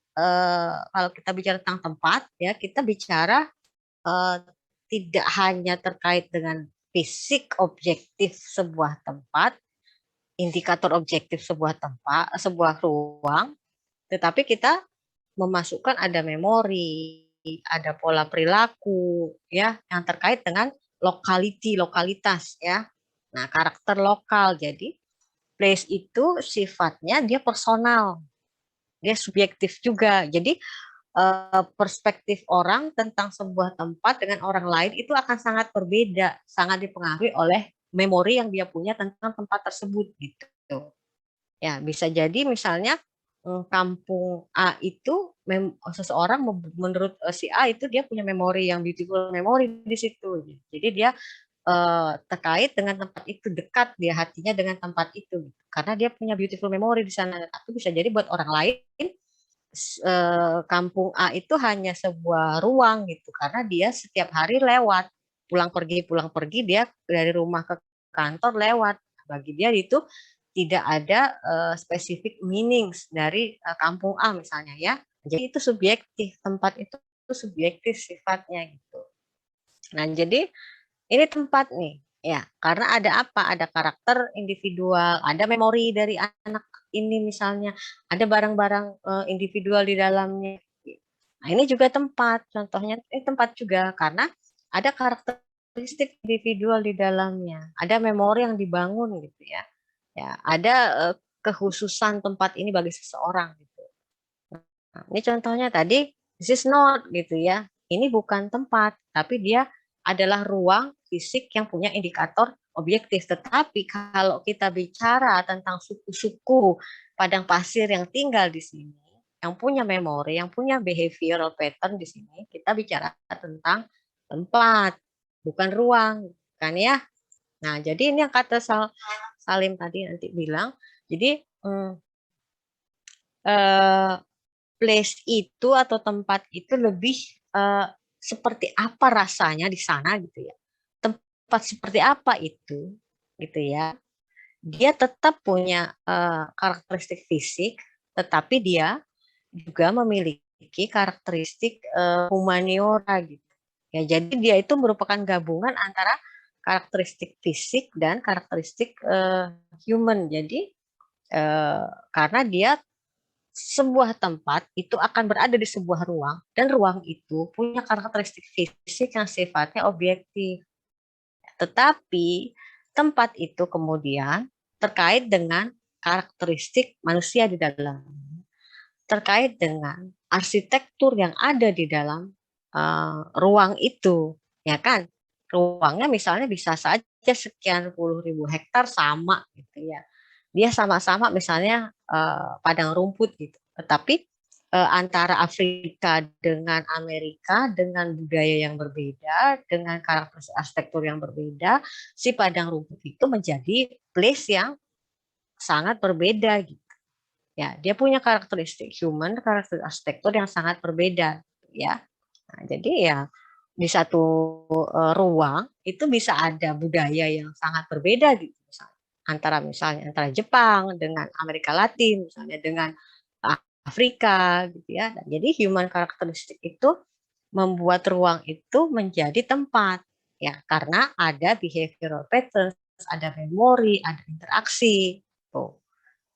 kalau kita bicara tentang tempat ya, kita bicara tidak hanya terkait dengan fisik objektif sebuah tempat, indikator objektif sebuah tempat, sebuah ruang, tetapi kita memasukkan ada memori, ada pola perilaku, ya, yang terkait dengan lokalitas, ya. Nah, karakter lokal. Jadi, place itu sifatnya dia personal, dia subjektif juga. Jadi, perspektif orang tentang sebuah tempat dengan orang lain itu akan sangat berbeda, sangat dipengaruhi oleh memori yang dia punya tentang tempat tersebut gitu. Ya, bisa jadi misalnya kampung A itu seseorang menurut si A itu dia punya memori yang beautiful memori di situ. Jadi dia terkait dengan tempat itu, dekat dia hatinya dengan tempat itu karena dia punya beautiful memory di sana. Tapi bisa jadi buat orang lain kampung A itu hanya sebuah ruang gitu karena dia setiap hari lewat pulang pergi dia dari rumah ke kantor lewat. Bagi dia itu tidak ada spesifik meanings dari kampung A misalnya ya. Jadi itu subjektif, tempat itu subjektif sifatnya gitu. Nah, jadi ini tempat nih ya, karena ada apa? Ada karakter individual, ada memori dari anak ini misalnya, ada barang-barang individual di dalamnya. Nah, ini juga tempat, contohnya ini tempat juga karena ada karakteristik individual di dalamnya, ada memori yang dibangun gitu ya. Ya, ada kekhususan tempat ini bagi seseorang gitu. Nah, ini contohnya tadi this is not gitu ya. Ini bukan tempat, tapi dia adalah ruang fisik yang punya indikator objektif. Tetapi kalau kita bicara tentang suku-suku padang pasir yang tinggal di sini, yang punya memori, yang punya behavioral pattern di sini, kita bicara tentang tempat, bukan ruang, kan ya? Nah, jadi ini yang kata Salim tadi nanti bilang, jadi place itu atau tempat itu lebih seperti apa rasanya di sana gitu ya. Tempat seperti apa itu gitu ya. Dia tetap punya karakteristik fisik, tetapi dia juga memiliki karakteristik humaniora gitu. Ya, jadi dia itu merupakan gabungan antara karakteristik fisik dan karakteristik human. Jadi karena dia sebuah tempat itu akan berada di sebuah ruang dan ruang itu punya karakteristik fisik yang sifatnya objektif. Tetapi tempat itu kemudian terkait dengan karakteristik manusia di dalam, terkait dengan arsitektur yang ada di dalam ruang itu, ya kan? Ruangnya misalnya bisa saja sekian puluh ribu hektar sama gitu ya. Dia sama-sama misalnya padang rumput gitu. Tetapi antara Afrika dengan Amerika dengan budaya yang berbeda, dengan karakteristik arsitektur yang berbeda, si padang rumput itu menjadi place yang sangat berbeda gitu. Ya, dia punya karakteristik human, karakteristik arsitektur yang sangat berbeda ya. Nah, jadi ya di satu ruang itu bisa ada budaya yang sangat berbeda gitu misalnya antara Jepang dengan Amerika Latin misalnya dengan Afrika gitu ya. Jadi human characteristic itu membuat ruang itu menjadi tempat ya, karena ada behavioral patterns, ada memori, ada interaksi tuh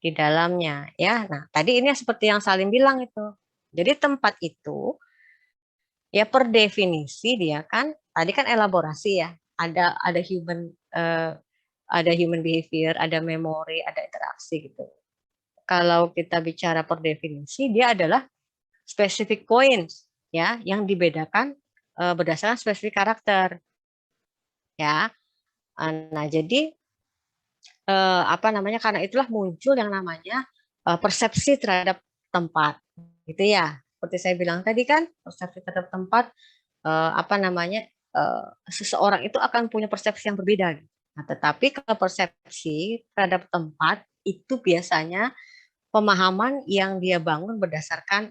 di dalamnya ya. Nah, tadi ini seperti yang Salim bilang itu. Jadi tempat itu ya per definisi dia kan tadi kan elaborasi ya. Ada human behavior, ada memori, ada interaksi gitu. Kalau kita bicara per definisi, dia adalah specific points ya yang dibedakan berdasarkan spesifik karakter ya. Nah, jadi apa namanya, karena itulah muncul yang namanya persepsi terhadap tempat gitu ya. Seperti saya bilang tadi kan, persepsi terhadap tempat apa namanya, seseorang itu akan punya persepsi yang berbeda. Nah, tetapi kalau persepsi terhadap tempat itu biasanya pemahaman yang dia bangun berdasarkan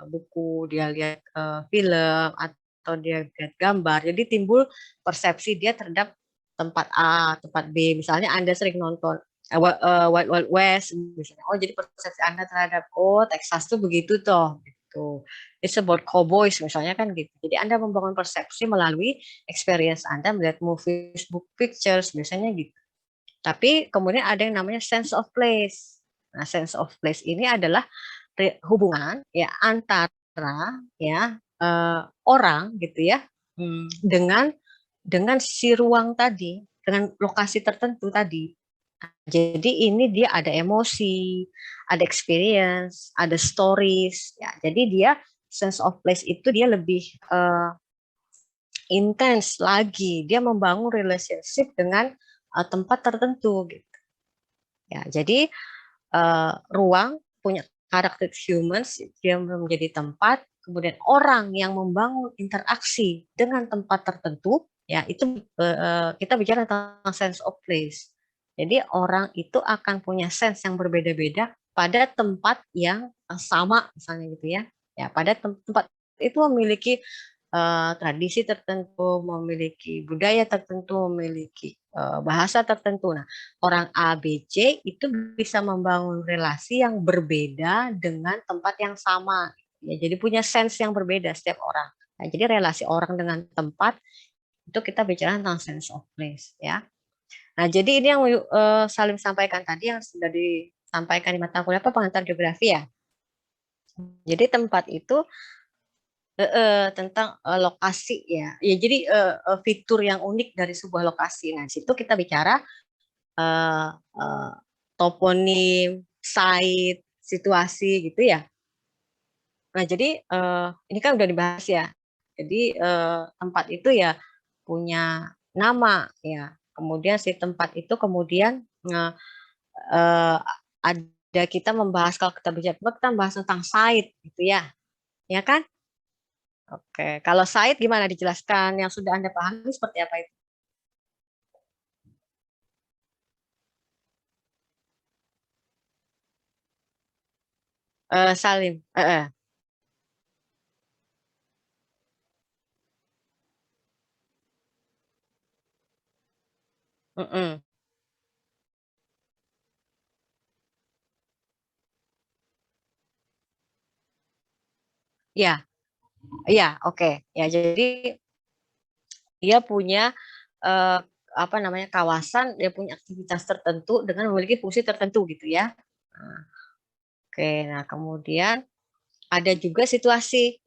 buku, dia lihat film atau dia lihat gambar. Jadi timbul persepsi dia terhadap tempat A, tempat B. Misalnya Anda sering nonton Wild Wild West, misalnya. Oh, jadi persepsi Anda terhadap Texas tuh begitu toh. Gitu. It's about cowboys misalnya kan gitu. Jadi Anda membangun persepsi melalui experience Anda melihat movies, book pictures biasanya gitu. Tapi kemudian ada yang namanya sense of place. Nah, sense of place ini adalah hubungan ya antara ya orang gitu ya dengan si ruang tadi, dengan lokasi tertentu tadi. Jadi ini dia ada emosi, ada experience, ada stories ya. Jadi dia sense of place itu dia lebih intens lagi. Dia membangun relationship dengan tempat tertentu gitu. Ya, jadi ruang punya karakter humans, dia menjadi tempat, kemudian orang yang membangun interaksi dengan tempat tertentu, ya itu kita bicara tentang sense of place. Jadi orang itu akan punya sense yang berbeda-beda pada tempat yang sama, misalnya gitu ya. Ya, pada tempat itu memiliki tradisi tertentu, memiliki budaya tertentu, memiliki bahasa tertentu. Nah, orang A, B, C itu bisa membangun relasi yang berbeda dengan tempat yang sama. Ya, jadi punya sense yang berbeda setiap orang. Nah, jadi relasi orang dengan tempat itu kita bicara tentang sense of place, ya. Nah, jadi ini yang Salim sampaikan tadi yang sudah disampaikan di mata kuliah pengantar geografi ya. Jadi tempat itu tentang lokasi ya. Ya jadi fitur yang unik dari sebuah lokasi. Nah, di situ kita bicara uh, uh, toponim, site, situasi gitu ya. Nah, jadi ini kan udah dibahas ya. Jadi tempat itu ya punya nama ya. Kemudian si tempat itu kemudian ada kita membahas, kalau kita bicara tempat kita membahas tentang site gitu ya. Ya kan? Oke, kalau site gimana dijelaskan yang sudah Anda pahami seperti apa itu? Salim. Mm-mm. Ya, ya, oke. Ya, jadi dia punya eh, apa namanya kawasan, dia punya aktivitas tertentu dengan memiliki fungsi tertentu gitu ya. Nah, oke, nah kemudian ada juga situasi.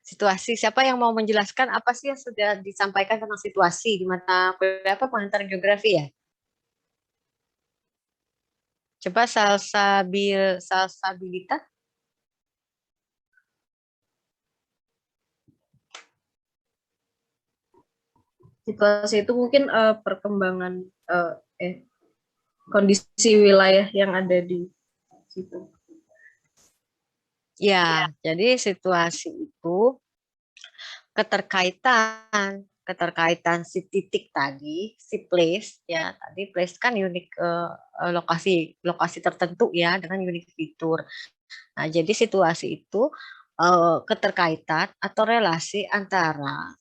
Situasi, siapa yang mau menjelaskan apa sih yang sudah disampaikan tentang situasi di mata kuliah apa pengantar geografi ya? Coba salsabilitas. Situasi itu mungkin perkembangan kondisi wilayah yang ada di situ. Ya, jadi situasi itu keterkaitan si titik tadi, si place ya, tadi place kan unik lokasi tertentu ya dengan unik fitur. Nah, jadi situasi itu keterkaitan atau relasi antara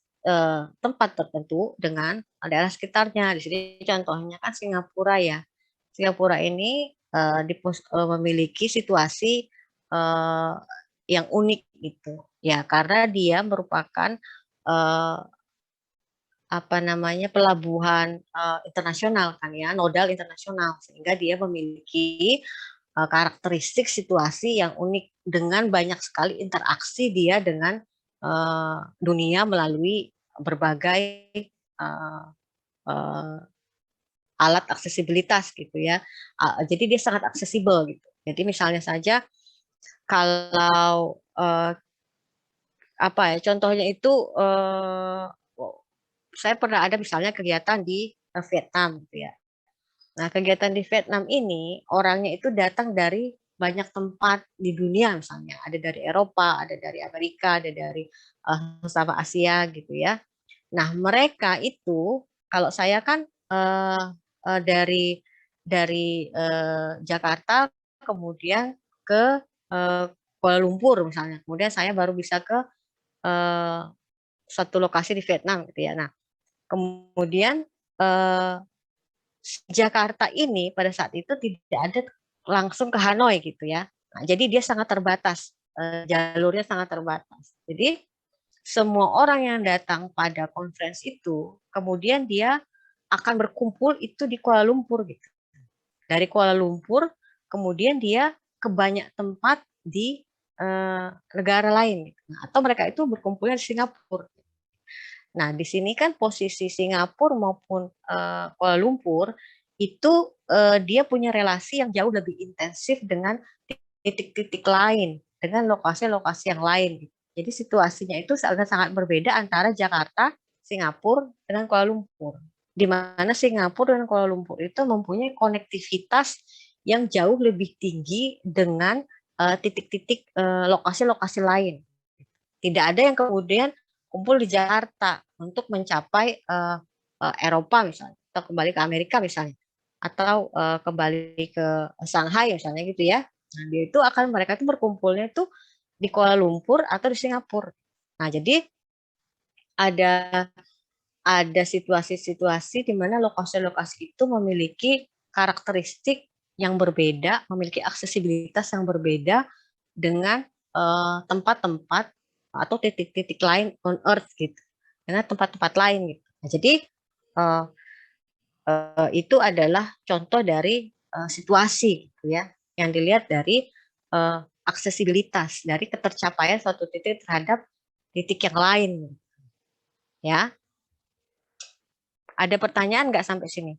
tempat tertentu dengan daerah sekitarnya. Di sini contohnya kan Singapura ya. Singapura ini memiliki situasi eh, yang unik gitu. Ya, karena dia merupakan eh, apa namanya pelabuhan internasional kan ya, nodal internasional sehingga dia memiliki karakteristik situasi yang unik dengan banyak sekali interaksi dia dengan dunia melalui berbagai uh, uh, alat aksesibilitas gitu ya. Jadi dia sangat aksesibel gitu. Jadi misalnya saja kalau apa ya contohnya itu saya pernah ada misalnya kegiatan di Vietnam gitu ya. Nah, kegiatan di Vietnam ini orangnya itu datang dari banyak tempat di dunia misalnya. Ada dari Eropa, ada dari Amerika, ada dari sesama Asia gitu ya. Nah, mereka itu kalau saya kan dari Jakarta kemudian ke Kuala Lumpur misalnya. Kemudian saya baru bisa ke eh, satu lokasi di Vietnam gitu ya. Nah, kemudian eh, Jakarta ini pada saat itu tidak ada langsung ke Hanoi gitu ya. Nah, jadi dia sangat terbatas, jalurnya sangat terbatas. Jadi semua orang yang datang pada konferensi itu, kemudian dia akan berkumpul itu di Kuala Lumpur gitu. Dari Kuala Lumpur, kemudian dia ke banyak tempat di negara lain. Gitu. Nah, atau mereka itu berkumpulnya di Singapura. Nah, di sini kan posisi Singapura maupun Kuala Lumpur itu dia punya relasi yang jauh lebih intensif dengan titik-titik lain, dengan lokasi-lokasi yang lain. Jadi situasinya itu sangat berbeda antara Jakarta, Singapura, dengan Kuala Lumpur. Di mana Singapura dan Kuala Lumpur itu mempunyai konektivitas yang jauh lebih tinggi dengan titik-titik lokasi-lokasi lain. Tidak ada yang kemudian kumpul di Jakarta untuk mencapai Eropa misalnya, atau kembali ke Amerika misalnya, atau kembali ke Shanghai misalnya gitu ya. Nah, dia itu akan mereka itu berkumpulnya itu di Kuala Lumpur atau di Singapura. Nah, jadi ada ada situasi-situasi di mana lokasi-lokasi itu memiliki karakteristik yang berbeda, memiliki aksesibilitas yang berbeda dengan tempat-tempat atau titik-titik lain on earth gitu, dengan tempat-tempat lain gitu. Nah, jadi uh, itu adalah contoh dari situasi gitu ya, yang dilihat dari aksesibilitas, dari ketercapaian suatu titik terhadap titik yang lain, ya. Ada pertanyaan nggak sampai sini?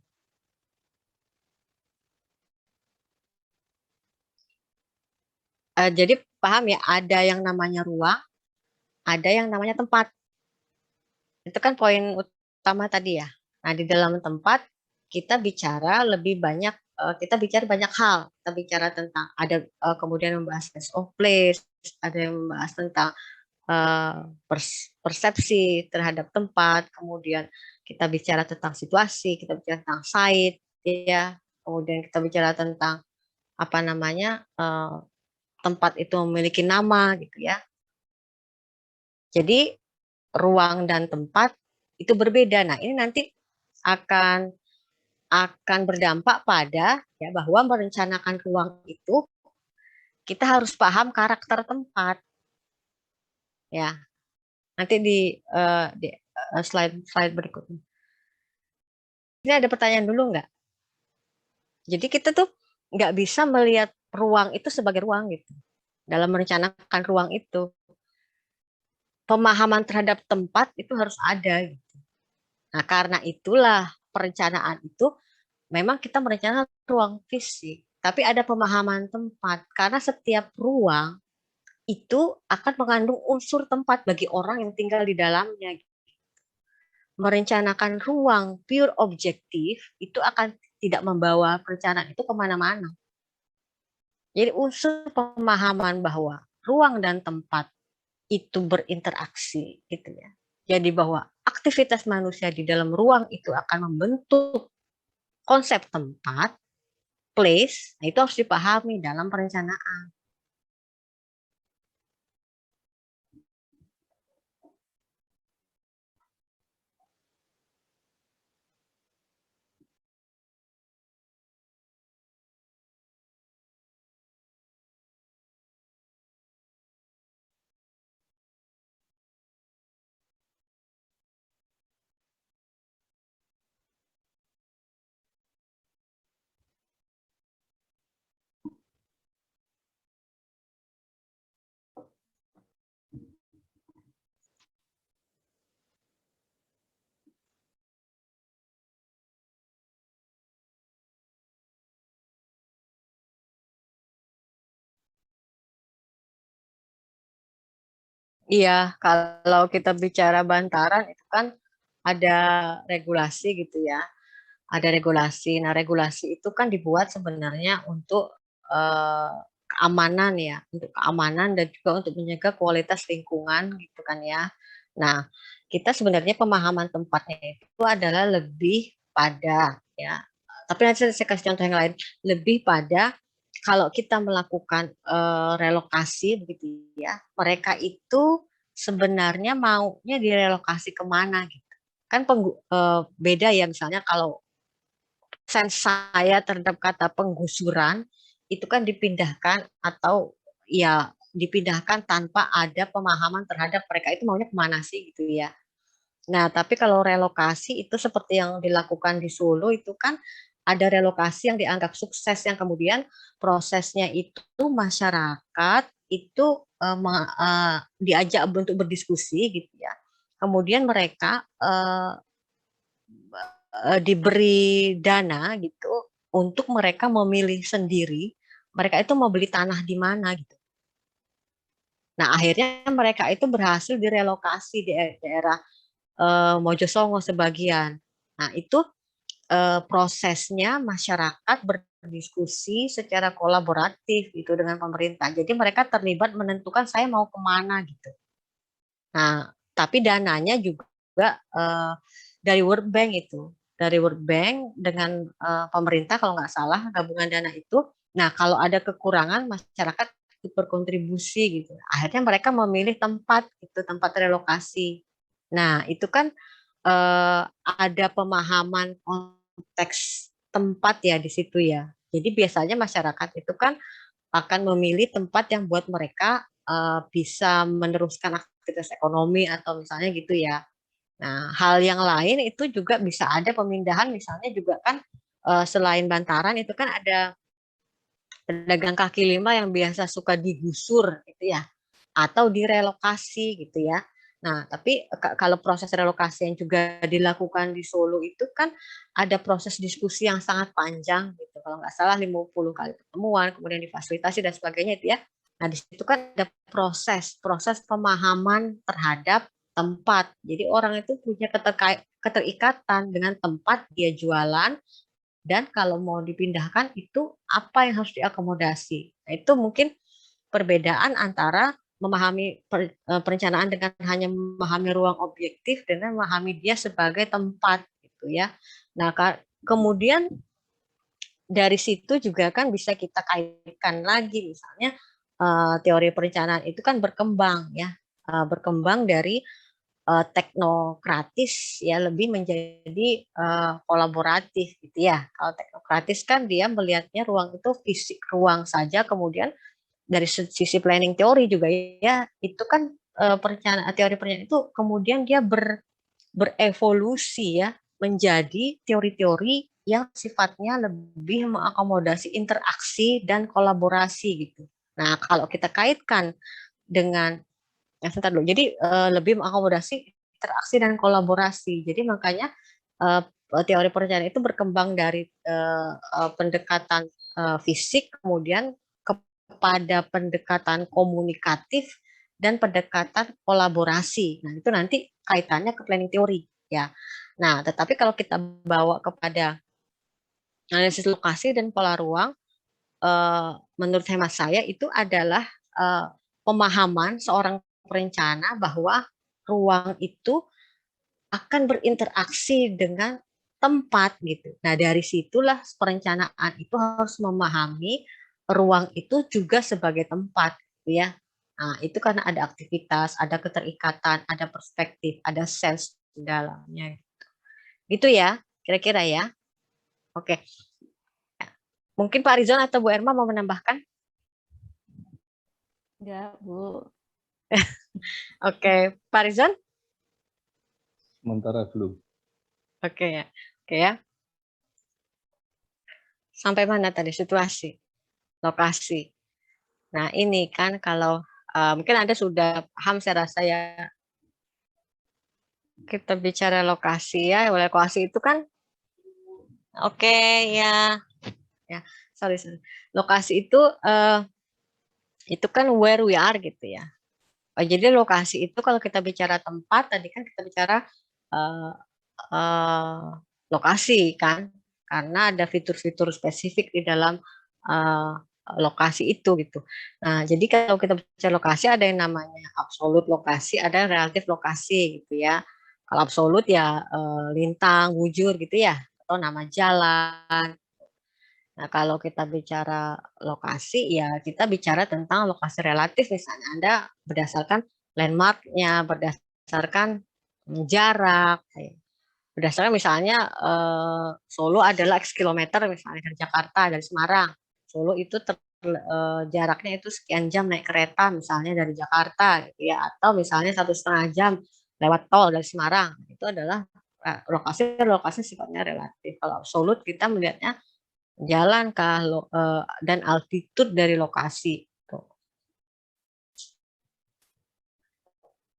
Jadi paham ya, ada yang namanya ruang, ada yang namanya tempat. Itu kan poin utama tadi ya. Nah, di dalam tempat kita bicara lebih banyak, kita bicara banyak hal. Kita bicara tentang ada kemudian membahas sense of place, ada yang membahas tentang eh, persepsi terhadap tempat, kemudian kita bicara tentang situasi, kita bicara tentang site, ya, kemudian kita bicara tentang apa namanya tempat itu memiliki nama gitu ya. Jadi ruang dan tempat itu berbeda. Nah, ini nanti akan akan berdampak pada ya bahwa merencanakan ruang itu kita harus paham karakter tempat ya. Nanti di slide slide berikutnya. Ini ada pertanyaan dulu nggak? Jadi kita tuh nggak bisa melihat ruang itu sebagai ruang gitu. Dalam merencanakan ruang itu, pemahaman terhadap tempat itu harus ada gitu. Nah, karena itulah perencanaan itu memang kita merencanakan ruang fisik, tapi ada pemahaman tempat karena setiap ruang itu akan mengandung unsur tempat bagi orang yang tinggal di dalamnya. Merencanakan ruang pure objektif itu akan tidak membawa perencanaan itu kemana-mana. Jadi unsur pemahaman bahwa ruang dan tempat itu berinteraksi gitu ya. Jadi bahwa aktivitas manusia di dalam ruang itu akan membentuk konsep tempat, place, nah itu harus dipahami dalam perencanaan. Iya, kalau kita bicara bantaran itu kan ada regulasi gitu ya. Ada regulasi. Nah, regulasi itu kan dibuat sebenarnya untuk eh, keamanan ya, untuk keamanan dan juga untuk menjaga kualitas lingkungan gitu kan ya. Nah, kita sebenarnya pemahaman tempatnya itu adalah lebih pada ya. Tapi nanti saya kasih contoh yang lain, lebih pada kalau kita melakukan relokasi begitu ya, mereka itu sebenarnya maunya direlokasi kemana gitu. Kan beda ya misalnya kalau sense saya terhadap kata penggusuran itu kan dipindahkan atau ya dipindahkan tanpa ada pemahaman terhadap mereka itu maunya kemana sih gitu ya. Nah, tapi kalau relokasi itu seperti yang dilakukan di Solo itu kan ada relokasi yang dianggap sukses yang kemudian prosesnya itu masyarakat itu diajak untuk berdiskusi gitu ya. Kemudian mereka diberi dana gitu untuk mereka memilih sendiri mereka itu mau beli tanah di mana gitu. Nah, akhirnya mereka itu berhasil direlokasi di daerah Mojosongo sebagian. Nah, itu prosesnya masyarakat berdiskusi secara kolaboratif itu dengan pemerintah. Jadi mereka terlibat menentukan saya mau kemana gitu. Nah, tapi dananya juga dari World Bank itu, dari World Bank dengan pemerintah kalau nggak salah gabungan dana itu. Nah, kalau ada kekurangan masyarakat ikut berkontribusi gitu. Akhirnya mereka memilih tempat itu tempat relokasi. Nah, itu kan ada pemahaman konteks tempat ya di situ ya. Jadi biasanya masyarakat itu kan akan memilih tempat yang buat mereka bisa meneruskan aktivitas ekonomi atau misalnya gitu ya. Nah, hal yang lain itu juga bisa ada pemindahan misalnya juga kan selain bantaran itu kan ada pedagang kaki lima yang biasa suka digusur gitu ya atau direlokasi gitu ya. Nah, tapi kalau proses relokasi yang juga dilakukan di Solo itu kan ada proses diskusi yang sangat panjang gitu. Kalau nggak salah 50 kali pertemuan, kemudian difasilitasi dan sebagainya itu ya. Nah, di situ kan ada proses pemahaman terhadap tempat. Jadi orang itu punya keterikatan dengan tempat dia jualan dan kalau mau dipindahkan itu apa yang harus diakomodasi. Nah, itu mungkin perbedaan antara memahami perencanaan dengan hanya memahami ruang objektif dengan memahami dia sebagai tempat gitu ya. Nah, kemudian dari situ juga kan bisa kita kaitkan lagi misalnya teori perencanaan itu kan berkembang ya, berkembang dari teknokratis ya lebih menjadi kolaboratif gitu ya. Kalau teknokratis kan dia melihatnya ruang itu fisik ruang saja, kemudian dari sisi planning teori juga ya itu kan perencanaan teori perencanaan itu kemudian dia berevolusi ya menjadi teori-teori yang sifatnya lebih mengakomodasi interaksi dan kolaborasi gitu. Nah, kalau kita kaitkan dengan sebentar dulu. Jadi lebih mengakomodasi interaksi dan kolaborasi. Jadi makanya teori perencanaan itu berkembang dari pendekatan fisik, kemudian kepada pendekatan komunikatif dan pendekatan kolaborasi. Nah, itu nanti kaitannya ke planning teori ya. Nah, tetapi kalau kita bawa kepada analisis lokasi dan pola ruang, menurut hemat saya itu adalah pemahaman seorang perencana bahwa ruang itu akan berinteraksi dengan tempat gitu. Nah, dari situlah perencanaan itu harus memahami ruang itu juga sebagai tempat gitu ya. Nah, itu karena ada aktivitas, ada keterikatan, ada perspektif, ada sense di dalamnya. Gitu ya, kira-kira ya. Oke. Mungkin Pak Rizal atau Bu Erma mau menambahkan? Enggak, Bu. Oke, Pak Rizal? Sementara belum. Oke ya. Oke ya. Sampai mana tadi situasi, lokasi. Nah, ini kan kalau mungkin Anda sudah paham saya rasa ya. Kita bicara lokasi ya, lokasi itu kan oke ya. Ya, sorry. Lokasi itu kan where we are gitu ya. Jadi lokasi itu kalau kita bicara tempat, tadi kan kita bicara eh, lokasi kan, karena ada fitur-fitur spesifik di dalam eh, lokasi itu gitu. Nah, jadi kalau kita bicara lokasi ada yang namanya absolut lokasi, ada yang relatif lokasi gitu ya. Kalau absolut ya lintang, bujur gitu ya, atau nama jalan. Nah, kalau kita bicara lokasi, ya kita bicara tentang lokasi relatif, misalnya Anda berdasarkan landmarknya, berdasarkan jarak, berdasarkan misalnya Solo adalah X kilometer misalnya dari Jakarta, dari Semarang. Solo itu jaraknya itu sekian jam naik kereta misalnya dari Jakarta, gitu ya, atau misalnya 1,5 jam lewat tol dari Semarang. Itu adalah lokasi sifatnya relatif. Kalau absolut kita melihatnya jalan dan altitude dari lokasi.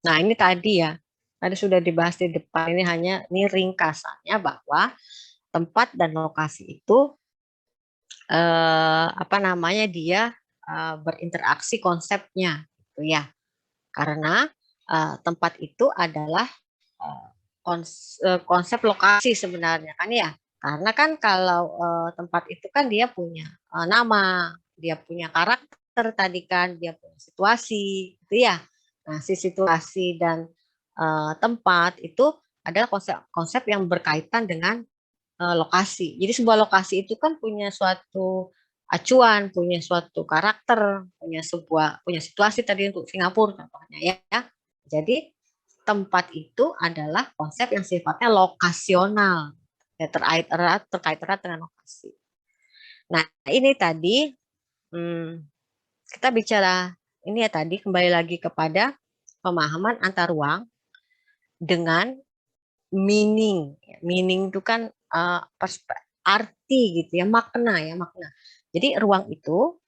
Nah, ini tadi ya, tadi sudah dibahas di depan, ini ringkasannya bahwa tempat dan lokasi itu dia berinteraksi konsepnya gitu ya. Karena tempat itu adalah konsep lokasi sebenarnya kan ya. Karena kan kalau tempat itu kan dia punya nama, dia punya karakter tadi kan, dia punya situasi gitu ya. Nah, si situasi dan tempat itu adalah konsep yang berkaitan dengan lokasi. Jadi sebuah lokasi itu kan punya suatu acuan, punya suatu karakter, punya situasi tadi untuk Singapura contohnya ya. Jadi tempat itu adalah konsep yang sifatnya lokasional, ya, terkait erat dengan lokasi. Nah, ini tadi kita bicara ini ya tadi kembali lagi kepada pemahaman antar ruang dengan meaning. Meaning itu kan arti gitu ya, makna. Jadi ruang itu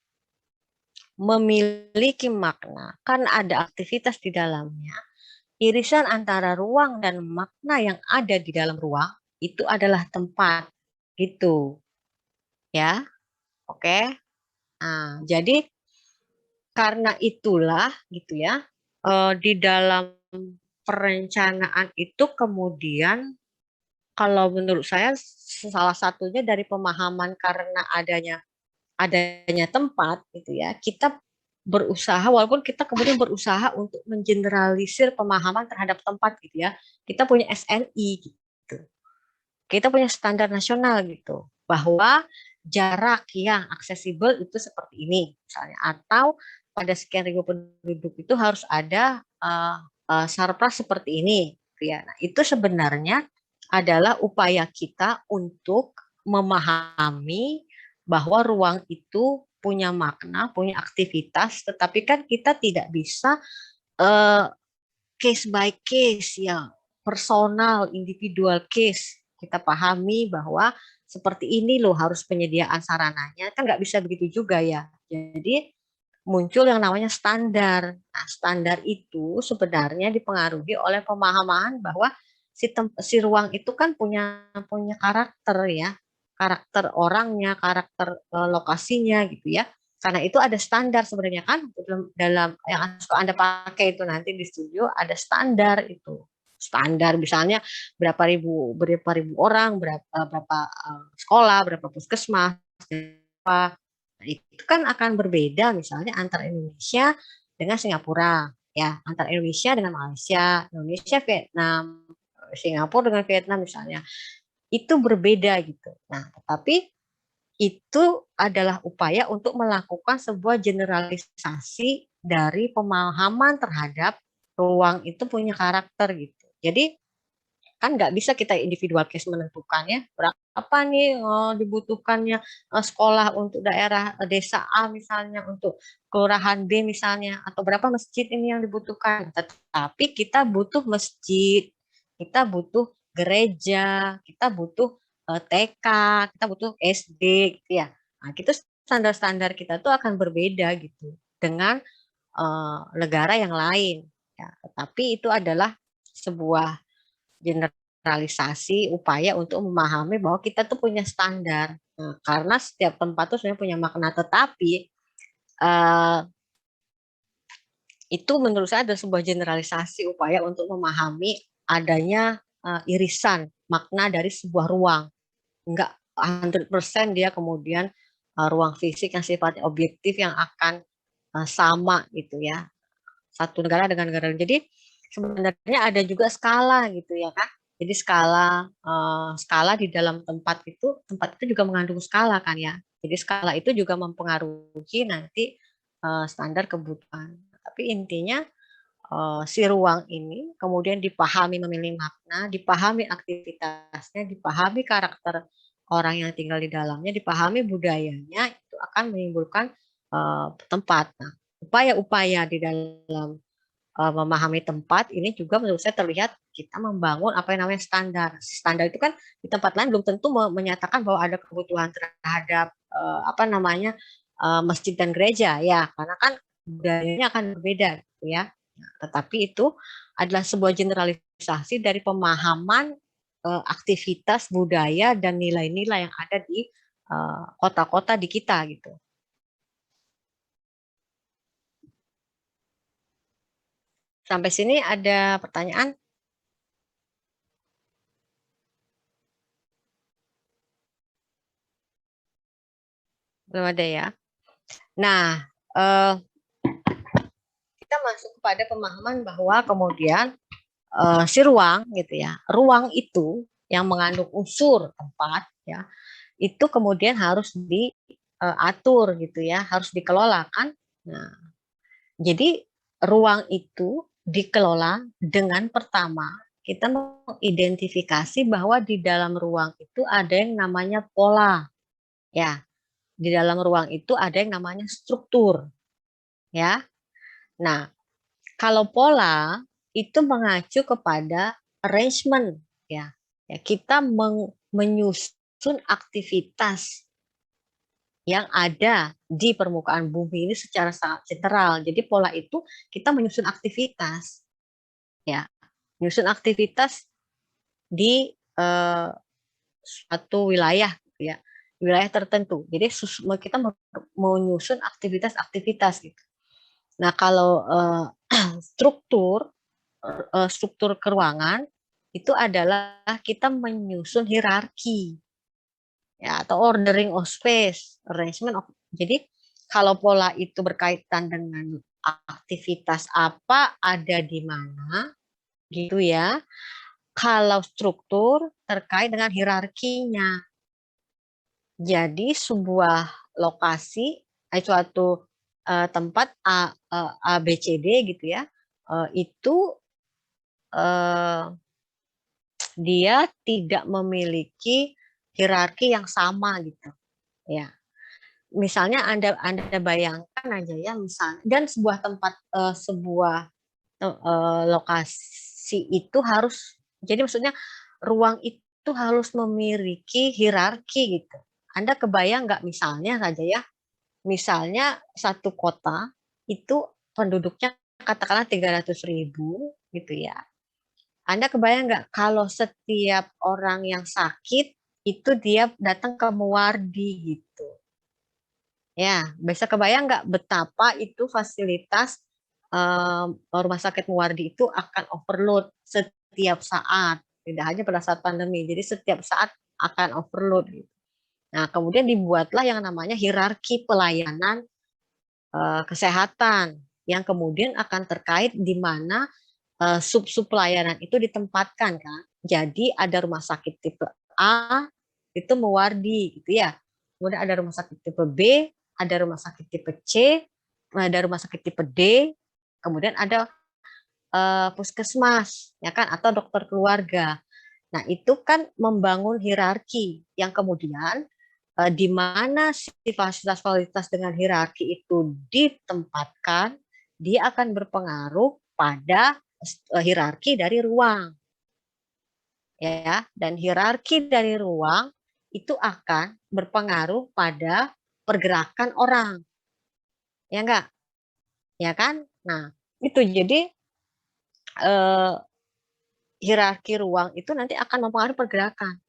memiliki makna kan ada aktivitas di dalamnya. Irisan antara ruang dan makna yang ada di dalam ruang itu adalah tempat gitu. Ya. Oke. Nah, jadi karena itulah gitu ya, di dalam perencanaan itu kemudian kalau menurut saya salah satunya dari pemahaman karena adanya tempat gitu ya, kita berusaha walaupun kita kemudian berusaha untuk mengeneralisir pemahaman terhadap tempat gitu ya. Kita punya SNI gitu. Kita punya standar nasional gitu bahwa jarak yang aksesibel itu seperti ini misalnya, atau pada sekian ribu penduduk itu harus ada sarpras seperti ini gitu ya. Nah, itu sebenarnya adalah upaya kita untuk memahami bahwa ruang itu punya makna, punya aktivitas, tetapi kan kita tidak bisa case by case ya, personal, individual case. Kita pahami bahwa seperti ini loh harus penyediaan sarananya, kan nggak bisa begitu juga ya. Jadi muncul yang namanya standar. Nah, standar itu sebenarnya dipengaruhi oleh pemahaman bahwa si ruang itu kan punya karakter ya, karakter orangnya, karakter lokasinya gitu ya. Karena itu ada standar sebenarnya kan dalam yang Anda pakai itu nanti di studio ada standar itu. Standar misalnya berapa ribu orang, berapa sekolah, berapa puskesmas, berapa. Nah, itu kan akan berbeda misalnya antara Indonesia dengan Singapura, ya, antara Indonesia dengan Malaysia, Indonesia Vietnam, Singapura dengan Vietnam misalnya. Itu berbeda gitu. Nah, tetapi itu adalah upaya untuk melakukan sebuah generalisasi dari pemahaman terhadap ruang itu punya karakter gitu. Jadi kan nggak bisa kita individual case menentukan ya berapa nih dibutuhkannya sekolah untuk daerah desa A misalnya, untuk kelurahan B misalnya, atau berapa masjid ini yang dibutuhkan. Tetapi kita butuh masjid, kita butuh gereja, kita butuh TK, kita butuh SD gitu ya. Nah, gitu standar-standar kita tuh akan berbeda gitu dengan negara yang lain. Ya, tetapi itu adalah sebuah generalisasi upaya untuk memahami bahwa kita tuh punya standar. Nah, karena setiap tempat tuh sebenarnya punya makna, tetapi Itu menurut saya adalah sebuah generalisasi upaya untuk memahami adanya irisan makna dari sebuah ruang. Enggak 100% dia kemudian ruang fisik yang sifatnya objektif yang akan sama gitu ya. Satu negara dengan negara lain. Jadi sebenarnya ada juga skala gitu ya kan. Jadi skala di dalam tempat itu juga mengandung skala kan ya. Jadi skala itu juga mempengaruhi nanti standar kebutuhan. Tapi intinya si ruang ini kemudian dipahami memiliki makna, dipahami aktivitasnya, dipahami karakter orang yang tinggal di dalamnya, dipahami budayanya, itu akan menimbulkan tempat. Nah, upaya-upaya di dalam memahami tempat ini juga menurut saya terlihat kita membangun apa yang namanya standar. Standar itu kan di tempat lain belum tentu menyatakan bahwa ada kebutuhan terhadap apa namanya masjid dan gereja ya, karena kan budayanya akan berbeda gitu ya. Nah, tetapi itu adalah sebuah generalisasi dari pemahaman aktivitas budaya dan nilai-nilai yang ada di kota-kota di kita gitu. Sampai sini ada pertanyaan? Belum ada ya. Nah, kita masuk kepada pemahaman bahwa kemudian si ruang gitu ya, ruang itu yang mengandung unsur tempat ya, itu kemudian harus diatur gitu ya, harus dikelola kan. Nah, jadi ruang itu dikelola dengan pertama kita mengidentifikasi bahwa di dalam ruang itu ada yang namanya pola ya. Di dalam ruang itu ada yang namanya struktur ya. Nah, kalau pola itu mengacu kepada arrangement ya. Ya, kita menyusun aktivitas yang ada di permukaan bumi ini secara sangat general. Jadi pola itu kita menyusun aktivitas ya. Menyusun aktivitas di suatu wilayah gitu ya. Wilayah tertentu. Jadi kita menyusun aktivitas-aktivitas gitu. Nah, kalau struktur keuangan itu adalah kita menyusun hierarki ya, atau ordering of space, arrangement of. Jadi kalau pola itu berkaitan dengan aktivitas apa ada di mana gitu ya. Kalau struktur terkait dengan hierarkinya. Jadi sebuah lokasi, suatu tempat A, B, C, D gitu ya, itu dia tidak memiliki hierarki yang sama gitu ya. Misalnya Anda bayangkan aja ya, misalnya dan sebuah tempat sebuah lokasi itu harus, jadi maksudnya ruang itu harus memiliki hierarki gitu. Anda kebayang nggak misalnya saja ya, misalnya satu kota itu penduduknya katakanlah 300.000 gitu ya. Anda kebayang nggak kalau setiap orang yang sakit itu dia datang ke Muwardi gitu. Ya, bisa kebayang nggak betapa itu fasilitas rumah sakit Muwardi itu akan overload setiap saat, tidak hanya pada saat pandemi. Jadi setiap saat akan overload gitu. Nah, kemudian dibuatlah yang namanya hierarki pelayanan kesehatan yang kemudian akan terkait di mana sub-sub pelayanan itu ditempatkan kan. Jadi ada rumah sakit tipe A itu Muwardi gitu ya. Kemudian ada rumah sakit tipe B, ada rumah sakit tipe C, ada rumah sakit tipe D, kemudian ada puskesmas ya kan, atau dokter keluarga. Nah, itu kan membangun hierarki yang kemudian di mana si fasilitas-fasilitas dengan hierarki itu ditempatkan, dia akan berpengaruh pada hierarki dari ruang. Ya, dan hierarki dari ruang itu akan berpengaruh pada pergerakan orang. Ya enggak? Ya kan? Nah, itu jadi hierarki ruang itu nanti akan mempengaruhi pergerakan.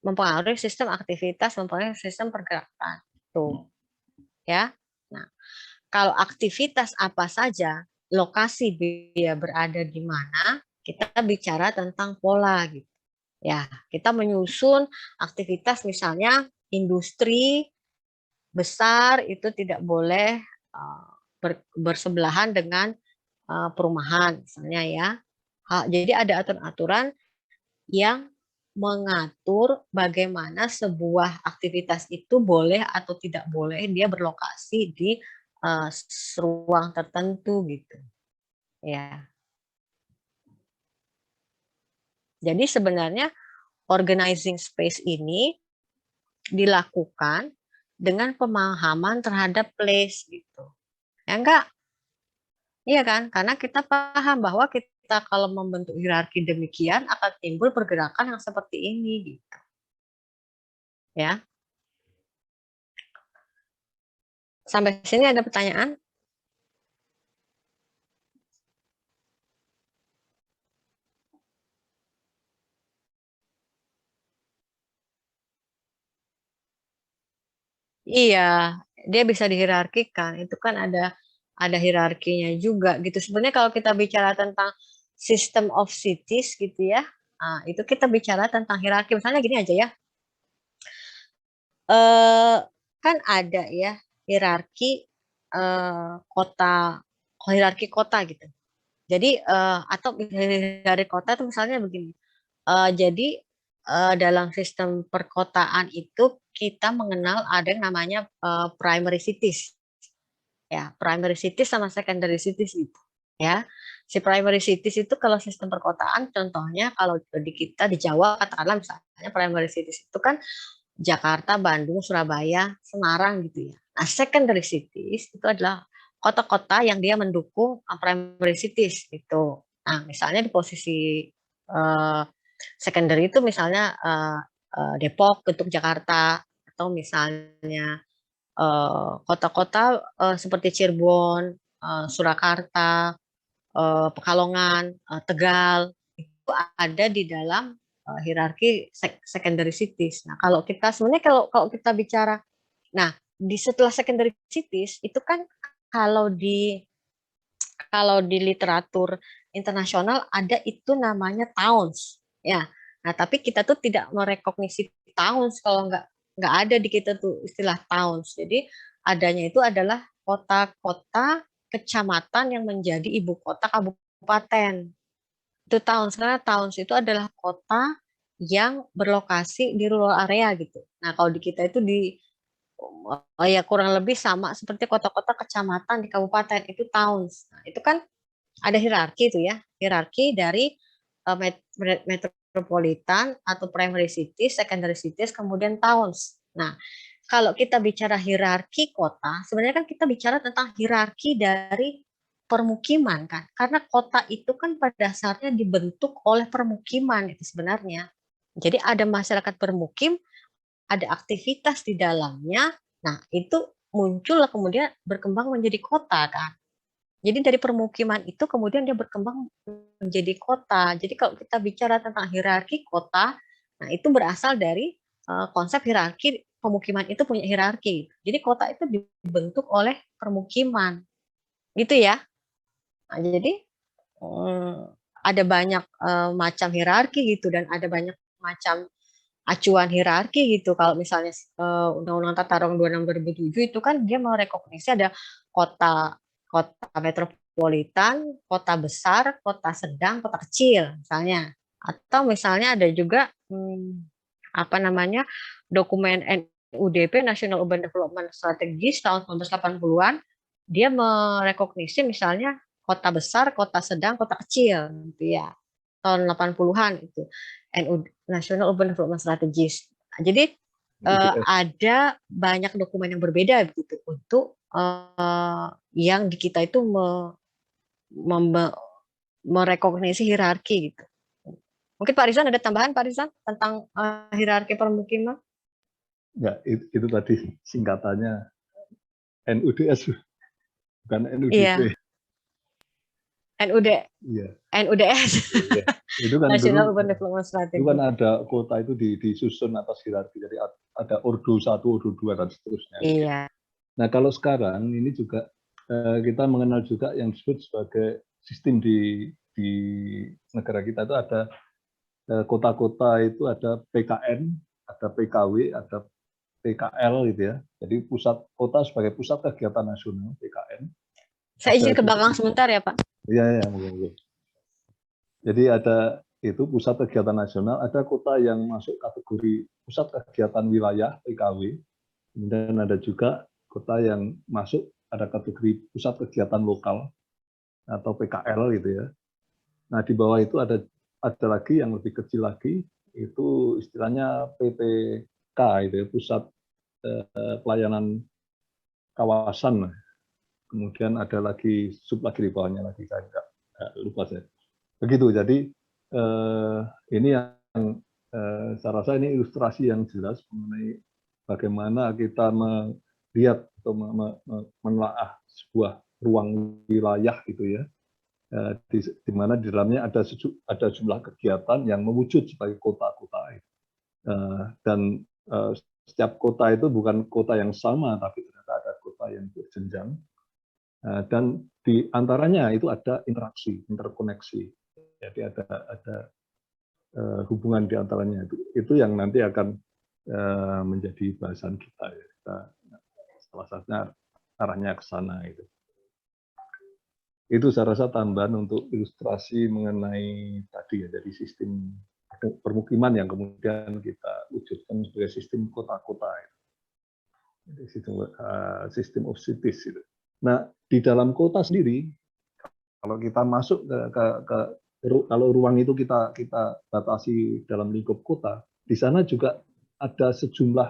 Mempengaruhi sistem aktivitas, mempengaruhi sistem pergerakan. Tuh. Ya. Nah, kalau aktivitas apa saja, lokasi dia berada di mana, kita bicara tentang pola gitu. Ya, kita menyusun aktivitas misalnya industri besar itu tidak boleh bersebelahan dengan perumahan misalnya ya. Jadi ada aturan-aturan yang mengatur bagaimana sebuah aktivitas itu boleh atau tidak boleh dia berlokasi di ruang tertentu gitu. Ya. Jadi sebenarnya organizing space ini dilakukan dengan pemahaman terhadap place gitu. Ya enggak? Iya kan? Karena kita paham bahwa kita kalau membentuk hierarki demikian akan timbul pergerakan yang seperti ini gitu. Ya. Sampai sini ada pertanyaan? Iya, dia bisa dihierarkikan. Itu kan ada hierarkinya juga gitu. Sebenarnya kalau kita bicara tentang system of cities gitu ya, itu kita bicara tentang hierarki. Misalnya gini aja ya, kan ada ya hierarki hierarki kota gitu. Jadi atau hierarki kota itu misalnya begini. Jadi dalam sistem perkotaan itu kita mengenal ada yang namanya primary cities. Ya, primary cities sama secondary cities itu. Ya, si primary cities itu kalau sistem perkotaan contohnya kalau di kita di Jawa katakanlah misalnya primary cities itu kan Jakarta, Bandung, Surabaya, Semarang gitu ya. Nah, secondary cities itu adalah kota-kota yang dia mendukung primary cities gitu. Nah, misalnya di posisi secondary itu misalnya Depok untuk Jakarta atau misalnya kota-kota seperti Cirebon, Surakarta, Pekalongan, Tegal itu ada di dalam hierarki secondary cities. Nah, kalau kita sebenarnya kalau kita bicara, nah di setelah secondary cities itu kan kalau di literatur internasional ada itu namanya towns, ya. Nah, tapi kita tuh tidak merekognisi towns kalau nggak ada di kita tuh istilah towns. Jadi adanya itu adalah kota-kota kecamatan yang menjadi ibu kota kabupaten. Itu towns, karena towns itu adalah kota yang berlokasi di rural area gitu. Nah, kalau di kita itu ya kurang lebih sama seperti kota-kota kecamatan di kabupaten itu towns. Nah, itu kan ada hierarki itu ya, hierarki dari metropolitan atau primary cities, secondary cities, kemudian towns. Nah, kalau kita bicara hierarki kota, sebenarnya kan kita bicara tentang hierarki dari permukiman kan, karena kota itu kan pada dasarnya dibentuk oleh permukiman itu sebenarnya. Jadi ada masyarakat bermukim, ada aktivitas di dalamnya, nah itu muncul kemudian berkembang menjadi kota kan. Jadi dari permukiman itu kemudian dia berkembang menjadi kota. Jadi kalau kita bicara tentang hierarki kota, nah itu berasal dari konsep hierarki pemukiman itu punya hierarki. Jadi kota itu dibentuk oleh permukiman, gitu ya. Nah, jadi ada banyak macam hierarki gitu dan ada banyak macam acuan hierarki gitu. Kalau misalnya Undang-Undang Tata Ruang 26 2007 itu kan dia merekognisi ada kota metropolitan, kota besar, kota sedang, kota kecil misalnya. Atau misalnya ada juga apa namanya dokumen NUDP National Urban Development Strategies tahun 1980-an, dia merekognisi misalnya kota besar, kota sedang, kota kecil gitu ya. Tahun 80-an itu National Urban Development Strategies. Nah, jadi ada banyak dokumen yang berbeda gitu untuk yang di kita itu merekognisi hierarki gitu. Mungkin Pak Rizan ada tambahan Pak Rizan tentang hierarki permukiman? Ya, itu tadi singkatannya NUDS, bukan NUDP. Iya. Iya. NUDS. Iya. Itu kan National dulu, Urban Development Strategy. itu kan ada kota itu disusun atas hierarki, jadi ada ordo 1, ordo 2 dan seterusnya. Iya. Nah, kalau sekarang ini juga kita mengenal juga yang disebut sebagai sistem di negara kita itu ada kota-kota itu ada PKN, ada PKW, ada PKL gitu ya. Jadi pusat kota sebagai pusat kegiatan nasional PKN. Saya izin ke belakang sebentar ya Pak. Iya, mungkin. Jadi ada itu pusat kegiatan nasional, ada kota yang masuk kategori pusat kegiatan wilayah PKW, kemudian ada juga kota yang masuk ada kategori pusat kegiatan lokal atau PKL gitu ya. Nah di bawah itu ada lagi yang lebih kecil lagi, itu istilahnya PPK itu ya, pusat pelayanan kawasan. Kemudian ada lagi sub lagi di bawahnya lagi, saya lupa saya. Begitu, jadi ini yang saya rasa ini ilustrasi yang jelas mengenai bagaimana kita melihat atau menelaah sebuah ruang wilayah gitu ya, di mana di dalamnya ada jumlah kegiatan yang mewujud sebagai kota-kota. Dan setiap kota itu bukan kota yang sama, tapi ternyata ada kota yang berjenjang. Dan di antaranya itu ada interaksi, interkoneksi. Jadi ada hubungan di antaranya itu yang nanti akan menjadi bahasan kita. Ya. Salah satunya arahnya ke sana itu. Itu saya rasa tambahan untuk ilustrasi mengenai tadi ya, dari sistem permukiman yang kemudian kita wujudkan sebagai sistem kota-kota. Jadi sistem of cities itu. Nah, di dalam kota sendiri, kalau kita masuk kalau ruang itu kita batasi dalam lingkup kota, di sana juga ada sejumlah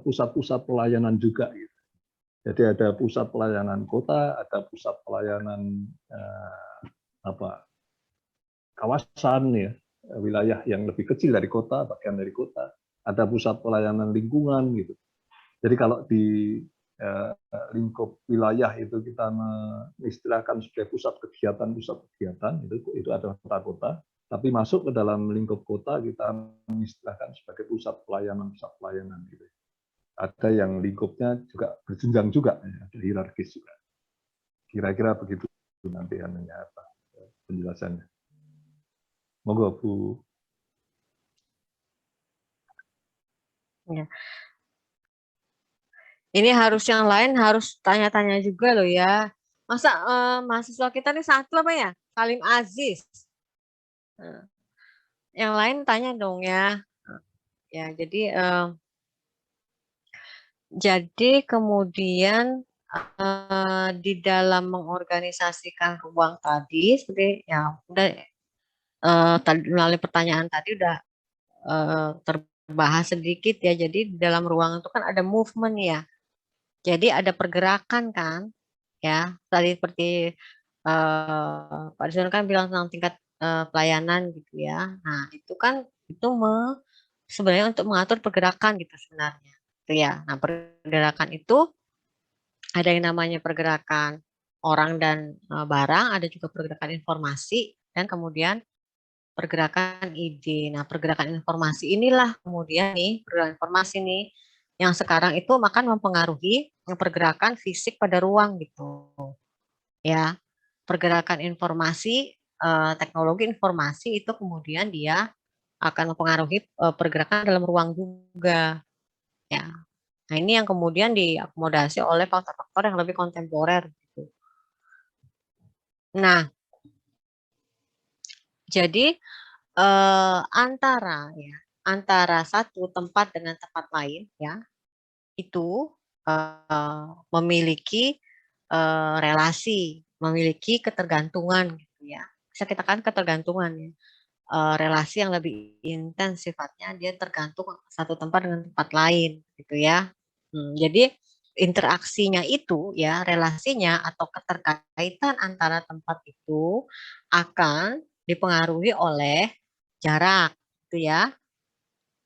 pusat-pusat pelayanan juga. Gitu. Jadi ada pusat pelayanan kota, ada pusat pelayanan kawasan ya, wilayah yang lebih kecil dari kota, bagian dari kota, ada pusat pelayanan lingkungan gitu. Jadi kalau di lingkup wilayah itu kita mengistilahkan sebagai pusat kegiatan itu ada kota-kota, tapi masuk ke dalam lingkup kota kita mengistilahkan sebagai pusat pelayanan gitu. Ada yang lingkupnya juga berjenjang juga, ada hierarkis juga. Kira-kira begitu nanti penjelasannya. Monggo Bu. Ya. Ini harus yang lain harus tanya-tanya juga loh ya. Masa mahasiswa kita nih satu apa ya? Salim Aziz. Yang lain tanya dong ya. Ya, jadi kemudian di dalam mengorganisasikan ruang tadi, seperti ya udah melalui pertanyaan tadi udah terbahas sedikit ya. Jadi di dalam ruang itu kan ada movement ya. Jadi ada pergerakan kan, ya. Tadi seperti Pak Rizwan kan bilang tentang tingkat pelayanan gitu ya. Nah itu kan sebenarnya untuk mengatur pergerakan gitu sebenarnya, gitu ya. Nah pergerakan itu ada yang namanya pergerakan orang dan barang, ada juga pergerakan informasi dan kemudian pergerakan ide. Nah pergerakan informasi inilah kemudian nih pergerakan informasi nih yang sekarang itu akan mempengaruhi pergerakan fisik pada ruang gitu ya. Pergerakan informasi, teknologi informasi itu kemudian dia akan mempengaruhi pergerakan dalam ruang juga ya. Nah ini yang kemudian diakomodasi oleh faktor-faktor yang lebih kontemporer gitu. Nah jadi antara satu tempat dengan tempat lain ya itu memiliki relasi, memiliki ketergantungan gitu ya. Bisa kita kan ketergantungan ya. Relasi yang lebih intens sifatnya dia tergantung satu tempat dengan tempat lain gitu ya. Jadi interaksinya itu ya, relasinya atau keterkaitan antara tempat itu akan dipengaruhi oleh jarak gitu ya.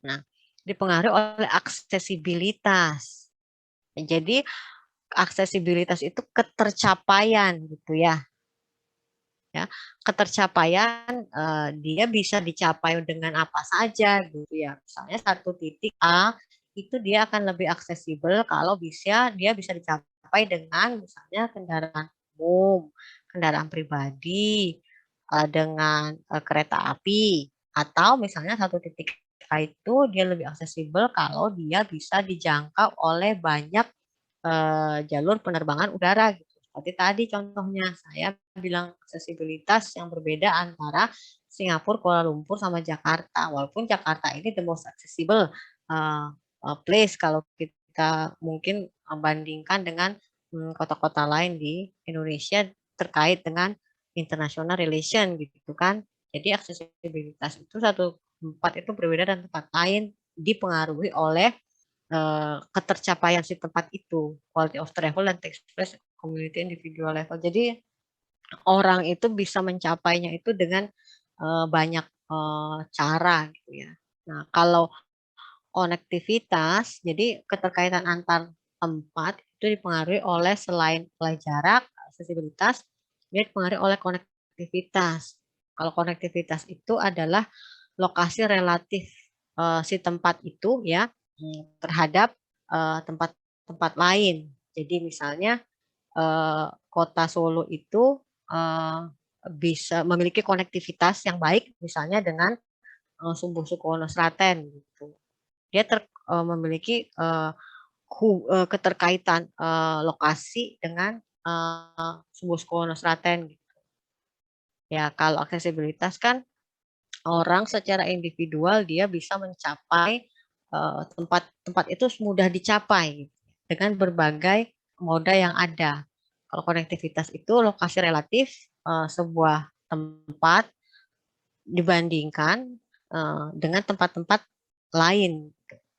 Nah, dipengaruhi oleh aksesibilitas. Jadi aksesibilitas itu ketercapaian gitu ya. Ya, ketercapaian dia bisa dicapai dengan apa saja gitu ya. Misalnya satu titik A itu dia akan lebih aksesibel kalau dia bisa dicapai dicapai dengan misalnya kendaraan umum, kendaraan pribadi, dengan kereta api, atau misalnya satu titik A itu dia lebih aksesibel kalau dia bisa dijangkau oleh banyak jalur penerbangan udara gitu. Seperti tadi contohnya saya bilang aksesibilitas yang berbeda antara Singapura, Kuala Lumpur sama Jakarta. Walaupun Jakarta ini the most accessible place kalau kita mungkin bandingkan dengan kota-kota lain di Indonesia terkait dengan international relation gitu kan. Jadi aksesibilitas itu satu tempat itu berbeda dan tempat lain dipengaruhi oleh ketercapaian si tempat itu, quality of travel dan takes place community individual level. Jadi orang itu bisa mencapainya itu dengan banyak cara gitu ya. Nah, kalau konektivitas, jadi keterkaitan antar tempat itu dipengaruhi oleh selain jarak, aksesibilitas, dia dipengaruhi oleh konektivitas. Kalau konektivitas itu adalah lokasi relatif si tempat itu ya terhadap tempat-tempat lain. Jadi misalnya kota Solo itu bisa memiliki konektivitas yang baik misalnya dengan Sumbu Sukono Sraten gitu. Dia memiliki keterkaitan lokasi dengan Sumbu Sukono Sraten gitu. Ya, kalau aksesibilitas kan orang secara individual dia bisa mencapai tempat-tempat itu mudah dicapai gitu, dengan berbagai moda yang ada. Kalau konektivitas itu lokasi relatif sebuah tempat dibandingkan dengan tempat-tempat lain.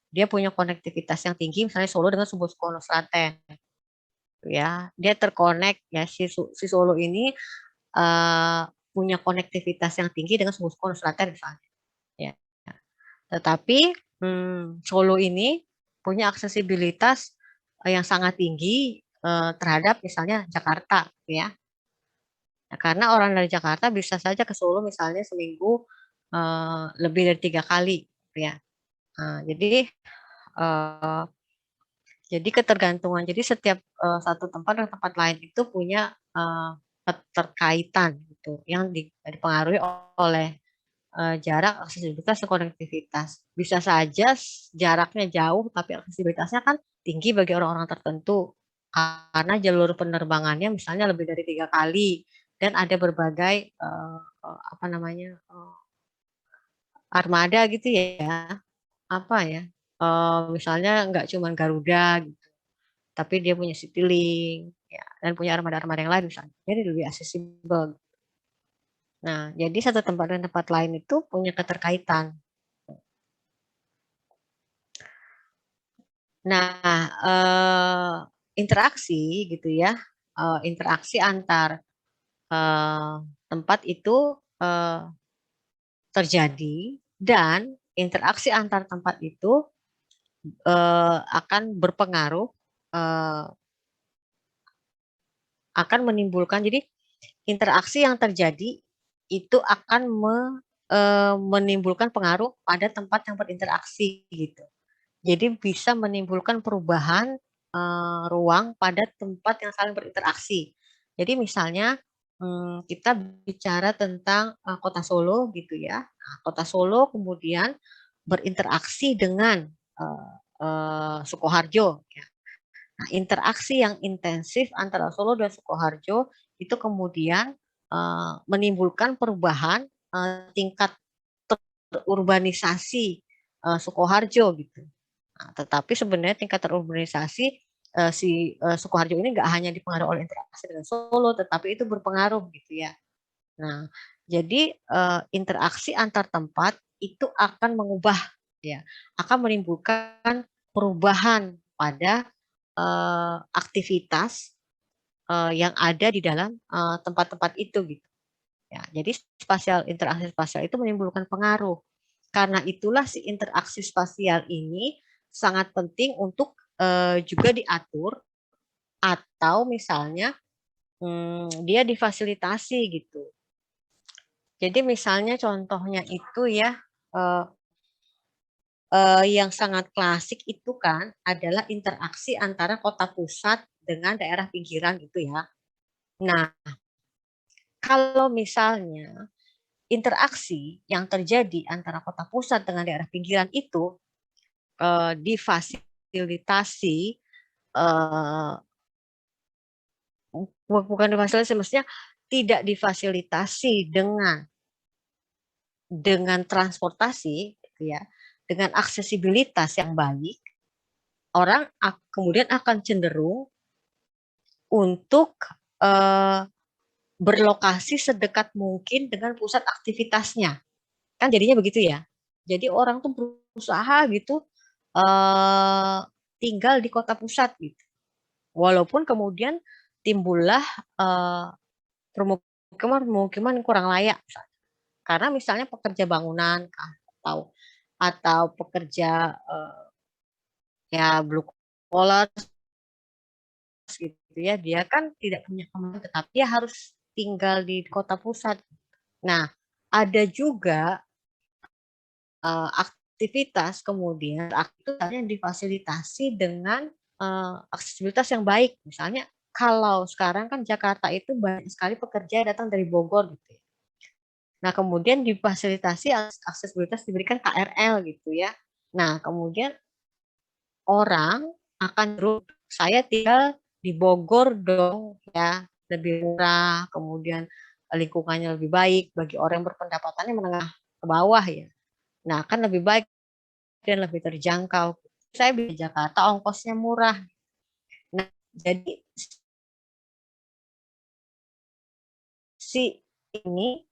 Dia punya konektivitas yang tinggi, misalnya Solo dengan Sumbu Sukono Sraten. Ya, dia terkonek ya si Solo ini punya konektivitas yang tinggi dengan Sumbu Sukono Sraten misalnya. Ya. Tetapi Solo ini punya aksesibilitas yang sangat tinggi terhadap misalnya Jakarta, ya. Nah, karena orang dari Jakarta bisa saja ke Solo misalnya seminggu lebih dari 3 kali, ya. Nah, jadi ketergantungan. Jadi setiap satu tempat dan tempat lain itu punya keterkaitan gitu yang dipengaruhi oleh jarak, aksesibilitas, dan konektivitas. Bisa saja jaraknya jauh, tapi aksesibilitasnya kan tinggi bagi orang-orang tertentu karena jalur penerbangannya misalnya lebih dari 3 kali dan ada berbagai armada gitu ya, misalnya nggak cuma Garuda gitu, tapi dia punya Citylink ya, dan punya armada-armada yang lain misalnya, jadi lebih aksesibel. Nah, jadi satu tempat dan tempat lain itu punya keterkaitan. Nah, interaksi gitu ya, interaksi antar tempat itu terjadi dan interaksi antar tempat itu akan berpengaruh, akan menimbulkan, jadi interaksi yang terjadi itu akan menimbulkan pengaruh pada tempat yang berinteraksi gitu. Jadi bisa menimbulkan perubahan ruang pada tempat yang saling berinteraksi. Jadi misalnya kita bicara tentang kota Solo gitu ya. Nah, kota Solo kemudian berinteraksi dengan Sukoharjo. Ya. Nah, interaksi yang intensif antara Solo dan Sukoharjo itu kemudian menimbulkan perubahan tingkat urbanisasi Sukoharjo gitu. Nah, tetapi sebenarnya tingkat terurbanisasi Sukoharjo ini nggak hanya dipengaruhi oleh interaksi dengan Solo, tetapi itu berpengaruh gitu ya. Nah, jadi interaksi antar tempat itu akan mengubah ya, akan menimbulkan perubahan pada aktivitas yang ada di dalam tempat-tempat itu gitu. Ya, jadi interaksi spasial itu menimbulkan pengaruh. Karena itulah si interaksi spasial ini sangat penting untuk juga diatur atau misalnya dia difasilitasi gitu. Jadi misalnya contohnya itu ya yang sangat klasik itu kan adalah interaksi antara kota pusat dengan daerah pinggiran gitu ya. Nah, kalau misalnya interaksi yang terjadi antara kota pusat dengan daerah pinggiran itu difasilitasi, bukan difasilitasi, maksudnya tidak difasilitasi dengan transportasi, gitu ya, dengan aksesibilitas yang baik, orang kemudian akan cenderung untuk berlokasi sedekat mungkin dengan pusat aktivitasnya. Kan jadinya begitu ya. Jadi orang tuh berusaha gitu tinggal di kota pusat gitu. Walaupun kemudian timbullah pemukiman kurang layak. Karena misalnya pekerja bangunan atau pekerja ya blue collar gitu ya, dia kan tidak punya kemampuan, tetapi dia harus tinggal di kota pusat. Nah, ada juga aktivitas kemudian aktivitasnya difasilitasi dengan aksesibilitas yang baik. Misalnya kalau sekarang kan Jakarta itu banyak sekali pekerja datang dari Bogor gitu ya. Nah, kemudian difasilitasi aksesibilitas diberikan KRL gitu ya. Nah, kemudian orang akan saya tinggal di Bogor dong ya, lebih murah, kemudian lingkungannya lebih baik bagi orang yang berpendapatannya menengah ke bawah ya. Nah, kan lebih baik dan lebih terjangkau. Saya di Jakarta ongkosnya murah. Nah, jadi si ini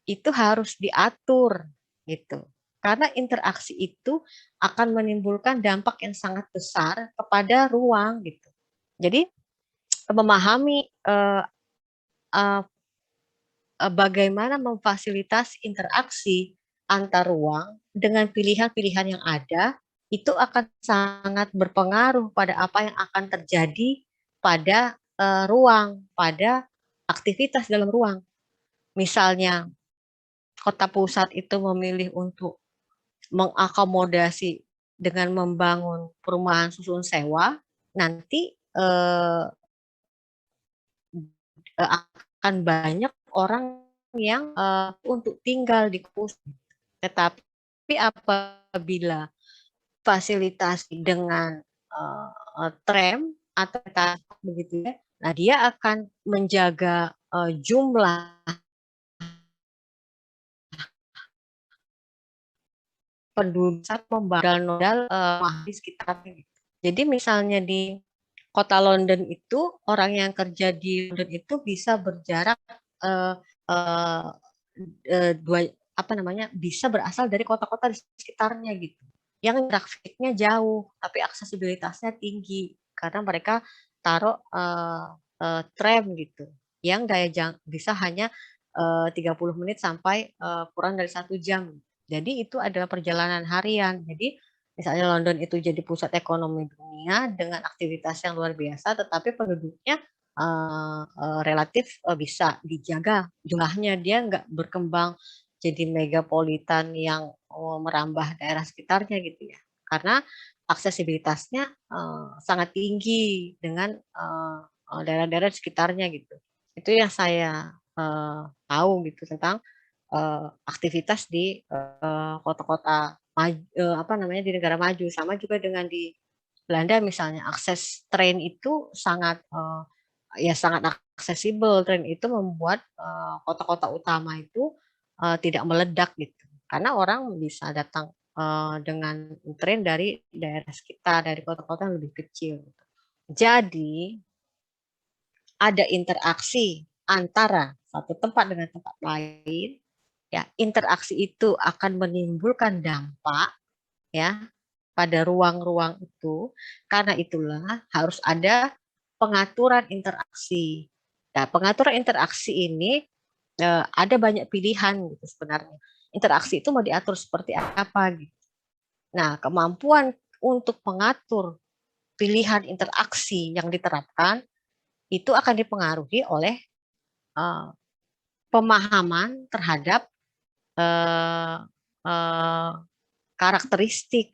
itu harus diatur gitu. Karena interaksi itu akan menimbulkan dampak yang sangat besar kepada ruang gitu. Jadi memahami bagaimana memfasilitasi interaksi antar ruang dengan pilihan-pilihan yang ada itu akan sangat berpengaruh pada apa yang akan terjadi pada ruang, pada aktivitas dalam ruang. Misalnya kota pusat itu memilih untuk mengakomodasi dengan membangun perumahan susun sewa, nanti akan banyak orang yang untuk tinggal di pusat. Tetapi apabila fasilitasi dengan tram atau begitu ya, nah dia akan menjaga jumlah penduduk membangun modal di sekitarnya. Jadi misalnya di kota London itu orang yang kerja di London itu bisa berjarak bisa berasal dari kota-kota di sekitarnya gitu. Yang trafiknya jauh tapi aksesibilitasnya tinggi karena mereka taruh tram gitu yang daya bisa hanya 30 menit sampai kurang dari 1 jam. Jadi itu adalah perjalanan harian. Jadi misalnya London itu jadi pusat ekonomi dunia dengan aktivitas yang luar biasa, tetapi penduduknya relatif bisa dijaga jumlahnya, dia nggak berkembang jadi megapolitan yang merambah daerah sekitarnya gitu ya. Karena aksesibilitasnya sangat tinggi dengan daerah-daerah sekitarnya gitu. Itu yang saya tahu gitu tentang aktivitas di kota-kota di negara maju. Sama juga dengan di Belanda misalnya, akses tren itu sangat sangat aksesibel. Tren itu membuat kota-kota utama itu tidak meledak gitu. Karena orang bisa datang dengan tren dari daerah sekitar, dari kota-kota yang lebih kecil. Jadi ada interaksi antara satu tempat dengan tempat lain. Ya, interaksi itu akan menimbulkan dampak ya pada ruang-ruang itu. Karena itulah harus ada pengaturan interaksi. Nah, pengaturan interaksi ini ada banyak pilihan gitu sebenarnya. Interaksi itu mau diatur seperti apa gitu. Nah, kemampuan untuk mengatur pilihan interaksi yang diterapkan itu akan dipengaruhi oleh pemahaman terhadap karakteristik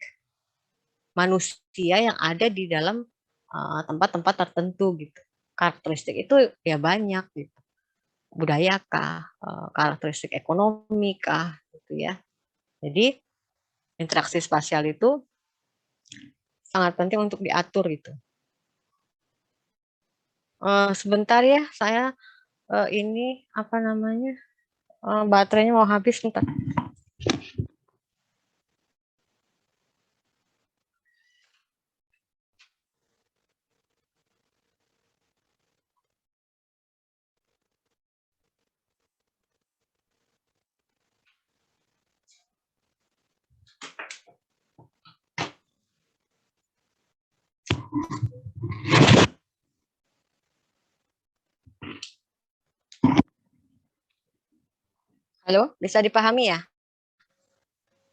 manusia yang ada di dalam tempat-tempat tertentu gitu. Karakteristik itu ya banyak gitu. Budaya kah, karakteristik ekonomi kah gitu ya. Jadi interaksi spasial itu sangat penting untuk diatur gitu. Sebentar ya, saya ini apa namanya, baterainya mau habis bentar. Halo, bisa dipahami ya?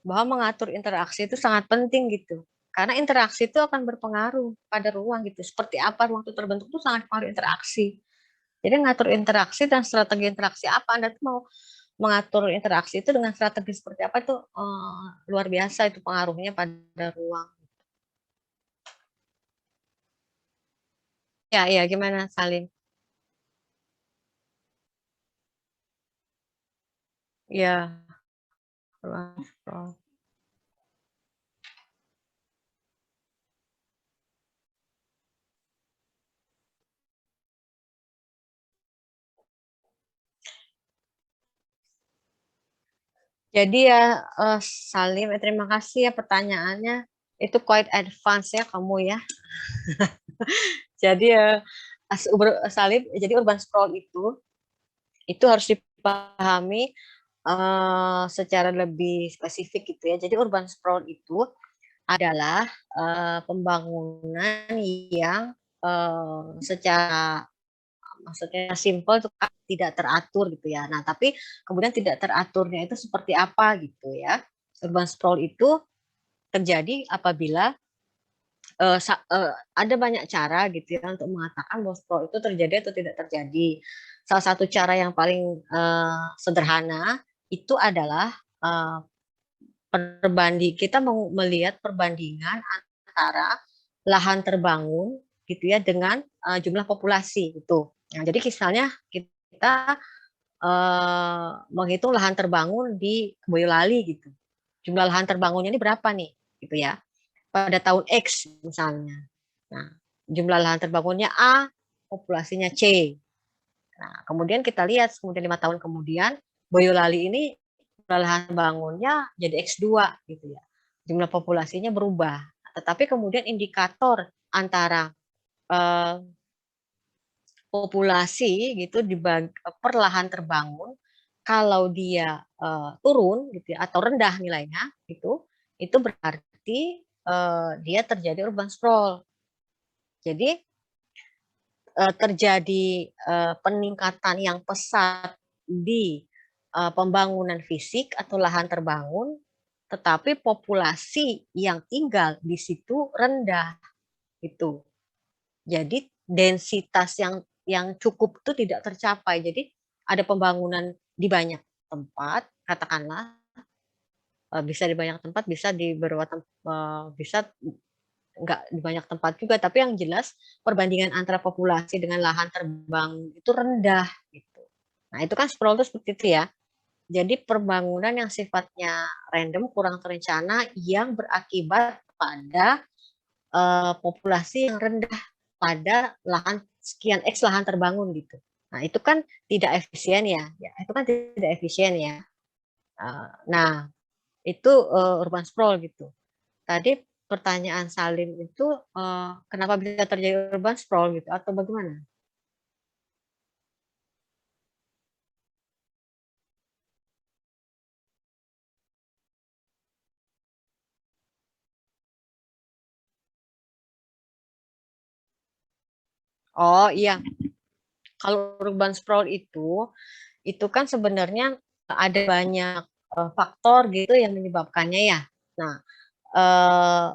Bahwa mengatur interaksi itu sangat penting gitu. Karena interaksi itu akan berpengaruh pada ruang gitu. Seperti apa ruang itu terbentuk itu sangat pengaruh interaksi. Jadi ngatur interaksi dan strategi interaksi apa Anda tuh mau mengatur interaksi itu dengan strategi seperti apa itu luar biasa itu pengaruhnya pada ruang. Ya, ya gimana Salim? Ya, ruang. Jadi ya Salim, terima kasih ya pertanyaannya. Itu quite advance ya kamu ya. Jadi ya Salim, jadi urban sprawl itu harus dipahami secara lebih spesifik gitu ya. Jadi urban sprawl itu adalah pembangunan yang secara maksudnya simple itu tidak teratur gitu ya. Nah, tapi kemudian tidak teraturnya itu seperti apa gitu ya. Urban sprawl itu terjadi apabila ada banyak cara gitu ya untuk mengatakan bahwa sprawl itu terjadi atau tidak terjadi. Salah satu cara yang paling sederhana itu adalah kita melihat perbandingan antara lahan terbangun gitu ya dengan jumlah populasi itu. Nah, jadi misalnya kita menghitung lahan terbangun di Boyolali gitu. Jumlah lahan terbangunnya ini berapa nih gitu ya. Pada tahun X misalnya. Nah, jumlah lahan terbangunnya A, populasinya C. Nah, kemudian kita lihat kemudian 5 tahun kemudian Boyolali ini jumlah lahan bangunnya jadi X2 gitu ya. Jumlah populasinya berubah. Tetapi kemudian indikator antara eh, populasi gitu dibagi per lahan terbangun kalau dia turun gitu ya, atau rendah nilainya itu berarti dia terjadi urban sprawl. Jadi terjadi peningkatan yang pesat di pembangunan fisik atau lahan terbangun, tetapi populasi yang tinggal di situ rendah itu. Jadi densitas yang cukup itu tidak tercapai. Jadi ada pembangunan di banyak tempat, katakanlah bisa di banyak tempat, bisa di beberapa bisa nggak di banyak tempat juga, tapi yang jelas perbandingan antara populasi dengan lahan terbang itu rendah gitu. Nah, itu kan sprawl itu seperti itu ya. Jadi pembangunan yang sifatnya random, kurang terencana yang berakibat pada populasi yang rendah pada lahan sekian X lahan terbangun gitu. Nah, itu kan tidak efisien ya. Itu kan tidak efisien ya. Nah, itu urban sprawl gitu. Tadi pertanyaan Salim itu kenapa bisa terjadi urban sprawl gitu atau bagaimana? Oh iya, kalau urban sprawl itu kan sebenarnya ada banyak faktor gitu yang menyebabkannya ya. Nah, eh,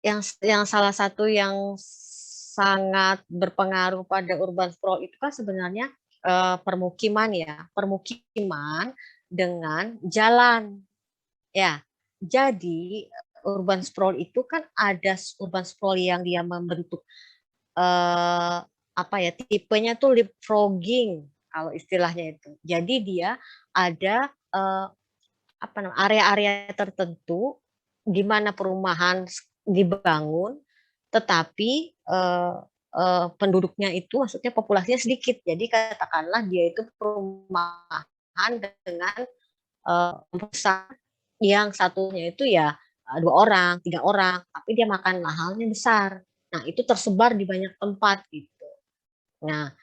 yang salah satu yang sangat berpengaruh pada urban sprawl itu kan sebenarnya permukiman ya, permukiman dengan jalan ya. Jadi urban sprawl itu kan ada urban sprawl yang dia membentuk apa ya, tipenya tuh leapfrogging kalau istilahnya itu. Jadi dia ada apa namanya, area-area tertentu di mana perumahan dibangun, tetapi penduduknya itu maksudnya populasinya sedikit. Jadi katakanlah dia itu perumahan dengan besar, yang satunya itu ya 2 orang, 3 orang, tapi dia makan mahalnya besar. Nah, itu tersebar di banyak tempat gitu. Nah,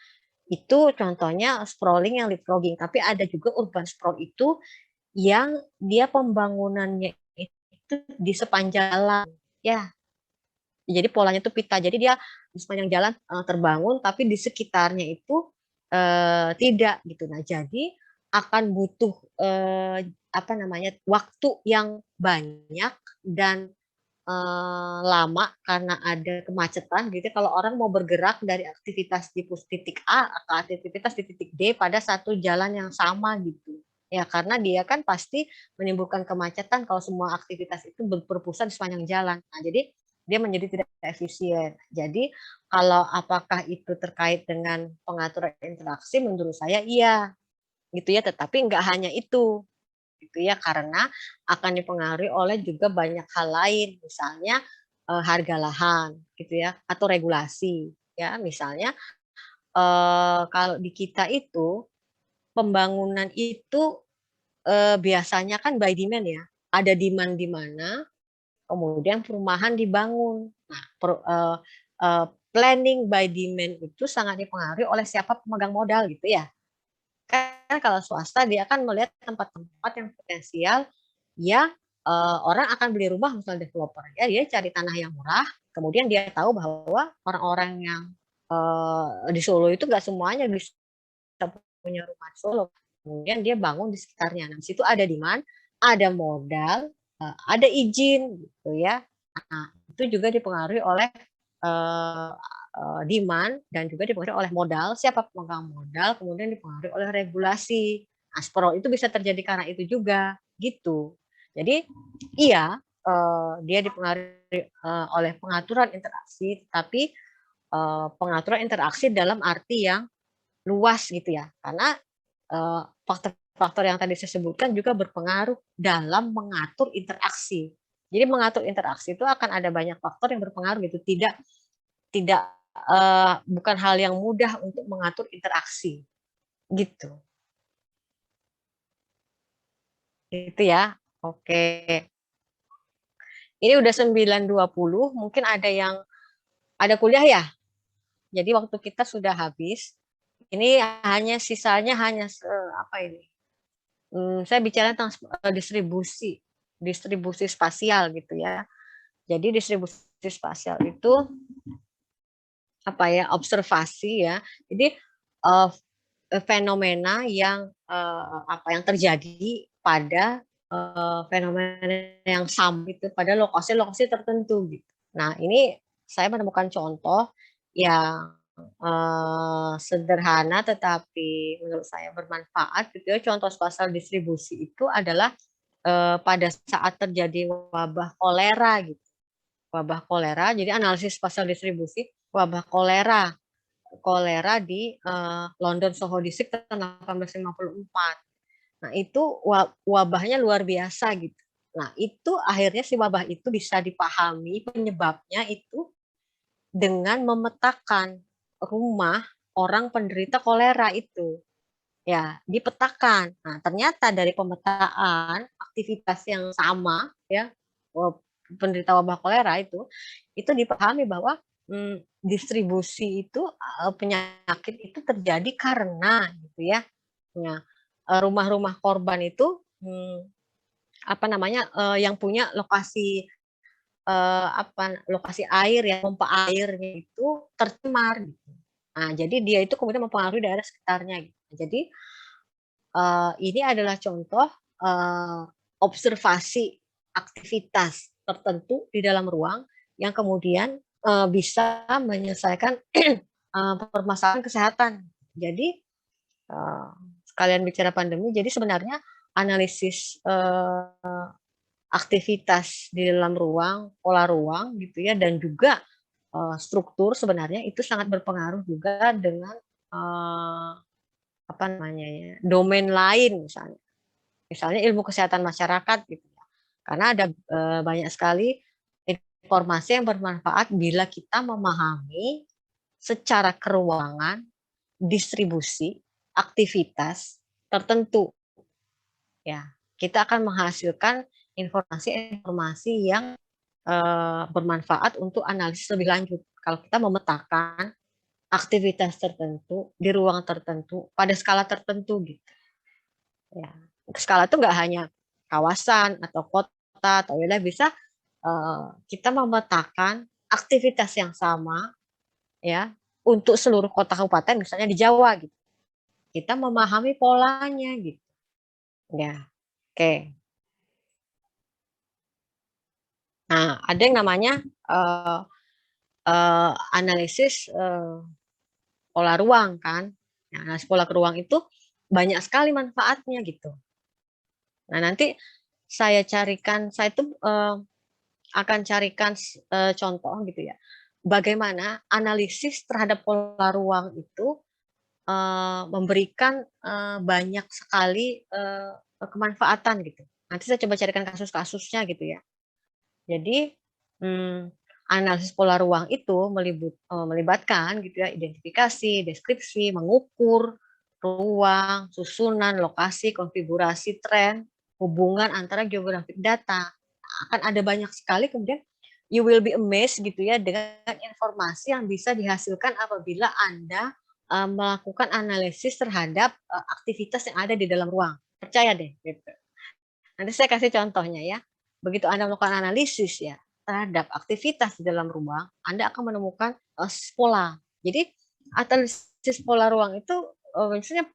itu contohnya sprawling yang leapfrogging, tapi ada juga urban sprawl itu yang dia pembangunannya itu di sepanjang jalan. Ya, jadi polanya itu pita. Jadi dia di sepanjang jalan terbangun, tapi di sekitarnya itu tidak gitu. Nah, jadi akan butuh apa namanya, waktu yang banyak dan lama karena ada kemacetan gitu. Kalau orang mau bergerak dari aktivitas di titik A ke aktivitas di titik D pada satu jalan yang sama gitu. Ya, karena dia kan pasti menimbulkan kemacetan kalau semua aktivitas itu berpusat di sepanjang jalan. Nah, jadi dia menjadi tidak efisien. Jadi kalau apakah itu terkait dengan pengaturan interaksi, menurut saya iya, gitu ya. Tetapi nggak hanya itu, gitu ya, karena akan dipengaruhi oleh juga banyak hal lain, misalnya harga lahan, gitu ya, atau regulasi, ya. Misalnya kalau di kita itu pembangunan itu biasanya kan by demand ya, ada demand di mana kemudian perumahan dibangun. Nah, planning by demand itu sangat dipengaruhi oleh siapa pemegang modal gitu ya. Kan kalau swasta dia akan melihat tempat-tempat yang potensial ya, orang akan beli rumah, misalnya developer ya, dia cari tanah yang murah, kemudian dia tahu bahwa orang-orang yang di Solo itu nggak semuanya bisa punya rumah di Solo. Kemudian dia bangun di sekitarnya. Nah, di situ ada demand, ada modal, ada izin gitu ya. Nah, itu juga dipengaruhi oleh demand dan juga dipengaruhi oleh modal, siapa pemegang modal, kemudian dipengaruhi oleh regulasi. Nah, sprawl itu bisa terjadi karena itu juga, gitu. Jadi iya, dia dipengaruhi oleh pengaturan interaksi, tapi pengaturan interaksi dalam arti yang luas gitu ya. Karena faktor-faktor yang tadi saya sebutkan juga berpengaruh dalam mengatur interaksi. Jadi mengatur interaksi itu akan ada banyak faktor yang berpengaruh gitu. Tidak bukan hal yang mudah untuk mengatur interaksi gitu. Itu ya. Oke. Ini udah 9.20, mungkin ada kuliah ya. Jadi waktu kita sudah habis. Ini sisanya hanya apa ini? Saya bicara tentang distribusi spasial gitu ya. Jadi distribusi spasial itu apa ya, observasi ya. Jadi fenomena yang yang terjadi pada fenomena yang sama itu pada lokasi-lokasi tertentu gitu. Nah, ini saya menemukan contoh yang sederhana tetapi menurut saya bermanfaat gitu ya. Contoh spasial distribusi itu adalah pada saat terjadi wabah kolera gitu. Wabah kolera, jadi analisis spasial distribusi wabah kolera di London Soho District tahun 1854. Nah, itu wabahnya luar biasa gitu. Nah, itu akhirnya si wabah itu bisa dipahami penyebabnya itu dengan memetakan rumah orang penderita kolera itu. Ya, dipetakan. Nah, ternyata dari pemetaan aktivitas yang sama ya, penderita wabah kolera itu dipahami bahwa distribusi itu penyakit itu terjadi karena gitu ya. Nah, rumah-rumah korban itu apa namanya, yang punya lokasi lokasi air ya, pompa airnya itu tercemar gitu. Nah, jadi dia itu kemudian mempengaruhi daerah sekitarnya gitu. Jadi ini adalah contoh observasi aktivitas tertentu di dalam ruang yang kemudian bisa menyelesaikan permasalahan kesehatan. Jadi sekalian bicara pandemi, jadi sebenarnya analisis aktivitas di dalam ruang, pola ruang gitu ya, dan juga struktur sebenarnya itu sangat berpengaruh juga dengan apa namanya ya, domain lain misalnya. Misalnya ilmu kesehatan masyarakat gitu ya. Karena ada banyak sekali informasi yang bermanfaat bila kita memahami secara keruangan, distribusi, aktivitas tertentu. Ya, kita akan menghasilkan informasi-informasi yang bermanfaat untuk analisis lebih lanjut. Kalau kita memetakan aktivitas tertentu di ruang tertentu pada skala tertentu gitu. Ya, skala itu nggak hanya kawasan atau kota atau wilayah, bisa kita memetakan aktivitas yang sama ya untuk seluruh kota kabupaten misalnya di Jawa gitu. Kita memahami polanya gitu. Ya, oke. Nah, ada yang namanya analisis pola ruang kan. Nah, analisis pola ruang itu banyak sekali manfaatnya gitu. Nah, nanti saya itu akan carikan contoh gitu ya. Bagaimana analisis terhadap pola ruang itu memberikan banyak sekali kemanfaatan gitu. Nanti saya coba carikan kasus-kasusnya gitu ya. Jadi analisis pola ruang itu melibatkan gitu ya, identifikasi, deskripsi, mengukur ruang, susunan, lokasi, konfigurasi, tren, hubungan antara geografik data. Akan ada banyak sekali, kemudian you will be amazed gitu ya dengan informasi yang bisa dihasilkan apabila Anda melakukan analisis terhadap aktivitas yang ada di dalam ruang. Percaya deh gitu. Nanti saya kasih contohnya ya. Begitu Anda melakukan analisis ya terhadap aktivitas di dalam ruang, Anda akan menemukan pola. Jadi analisis pola ruang itu misalnya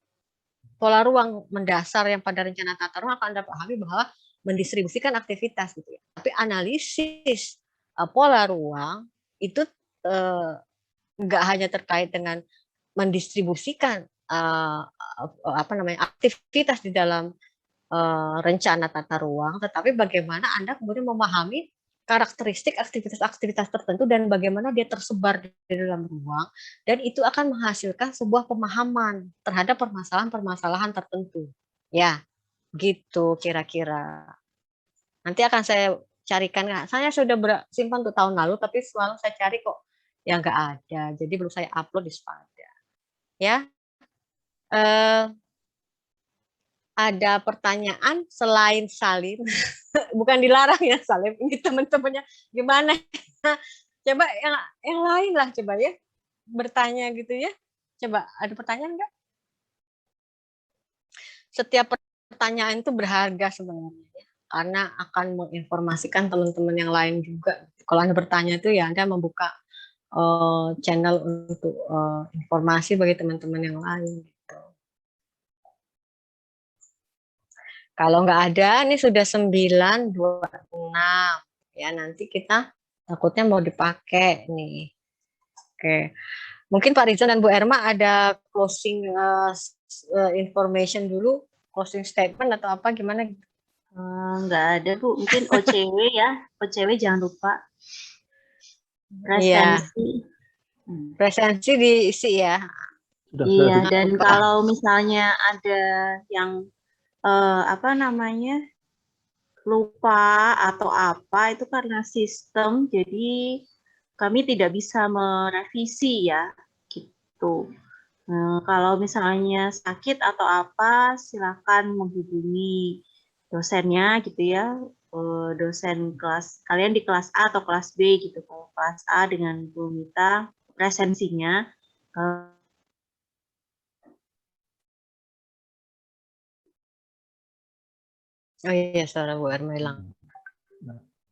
pola ruang mendasar yang pada rencana tata ruang akan Anda pahami bahwa mendistribusikan aktivitas gitu ya. Tapi analisis pola ruang itu nggak hanya terkait dengan mendistribusikan aktivitas di dalam rencana tata ruang, tetapi bagaimana Anda kemudian memahami karakteristik aktivitas-aktivitas tertentu dan bagaimana dia tersebar di dalam ruang, dan itu akan menghasilkan sebuah pemahaman terhadap permasalahan-permasalahan tertentu. Ya, gitu kira-kira. Nanti akan saya carikan, saya sudah simpan untuk tahun lalu, tapi selalu saya cari kok yang nggak ada, jadi belum saya upload di Spada. Ya, ada pertanyaan selain Salim, bukan dilarang ya Salim, ini teman-temannya gimana? Coba yang lain lah coba ya, bertanya gitu ya. Coba ada pertanyaan nggak? Setiap pertanyaan itu berharga sebenarnya ya, karena akan menginformasikan teman-teman yang lain juga. Kalau Anda bertanya itu ya Anda membuka channel untuk informasi bagi teman-teman yang lain. Kalau nggak ada, ini sudah 9.26. Ya, nanti kita takutnya mau dipakai nih. Oke. Mungkin Pak Rizal dan Bu Erma ada closing information dulu, closing statement atau apa gimana? Nggak ada Bu, mungkin OCW ya, OCW jangan lupa. Presensi. Presensi diisi ya. Iya, dan kalau misalnya ada yang lupa atau apa, itu karena sistem, jadi kami tidak bisa merevisi ya, gitu. Kalau misalnya sakit atau apa, silakan menghubungi dosennya gitu ya, dosen kelas kalian di kelas A atau kelas B gitu. Kalau kelas A dengan Bu Mita presensinya. Oh iya, suara Bu Erma hilang.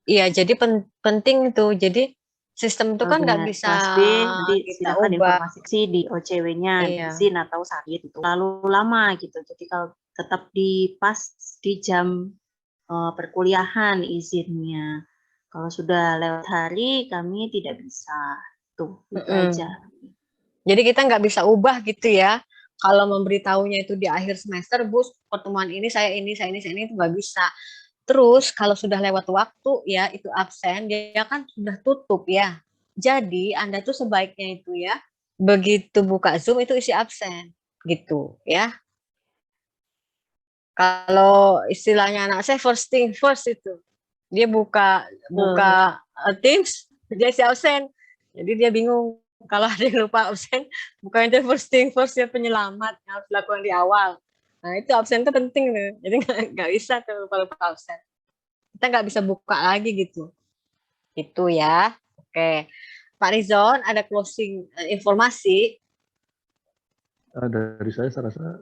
Iya, jadi penting itu. Jadi sistem itu kan nggak bisa kelas B, nanti silakan informasi di OCW-nya, izin atau sakit itu terlalu lama gitu. Jadi kalau tetap pas di jam perkuliahan izinnya. Kalau sudah lewat hari kami tidak bisa. Tuh, itu aja. Jadi kita nggak bisa ubah gitu ya. Kalau memberitahunya itu di akhir semester, Bu, pertemuan ini saya ini itu nggak bisa. Terus kalau sudah lewat waktu ya itu absen, dia kan sudah tutup ya. Jadi Anda tuh sebaiknya itu ya, begitu buka Zoom itu isi absen gitu ya. Kalau istilahnya anak saya first thing first itu. Dia buka Teams, dia isi absen. Jadi dia bingung kalau ada yang lupa absen, bukan itu first thing first ya penyelamat yang harus dilakukan di awal. Nah itu absen itu penting tuh. Jadi nggak bisa tuh kalau lupa absen. Kita nggak bisa buka lagi gitu. Itu ya. Oke. Pak Rizon, ada closing informasi? Dari saya rasa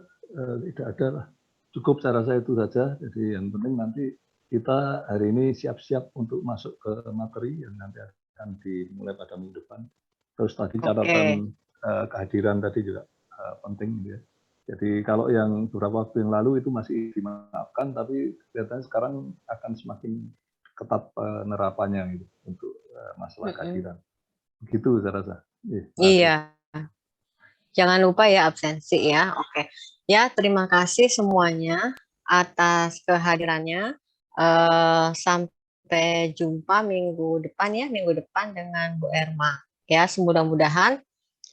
tidak ada lah. Cukup saya rasa itu saja. Jadi yang penting nanti kita hari ini siap-siap untuk masuk ke materi yang nanti akan dimulai pada minggu depan. Terus tadi catatan kehadiran tadi juga penting ya. Jadi kalau yang beberapa waktu yang lalu itu masih dimaafkan, tapi kelihatannya sekarang akan semakin ketat penerapannya gitu untuk masalah kehadiran. Begitu saya rasa. Iya. Jangan lupa ya absensi ya. Oke. Ya, terima kasih semuanya atas kehadirannya. Sampai jumpa minggu depan ya, minggu depan dengan Bu Erma. Ya, semudah-mudahan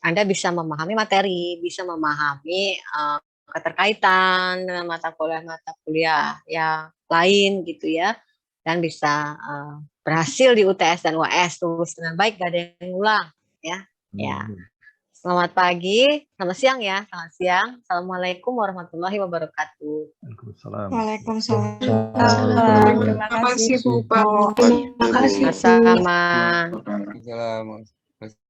Anda bisa memahami materi, bisa memahami keterkaitan dengan mata kuliah yang lain gitu ya, dan bisa berhasil di UTS dan UAS lulus dengan baik, gak ada yang ngulang ya. Ya. Selamat pagi, selamat siang ya, selamat siang. Assalamualaikum warahmatullahi wabarakatuh. Waalaikumsalam. Terima kasih Bu. Terima kasih Bu. Sama. Waalaikumsalam.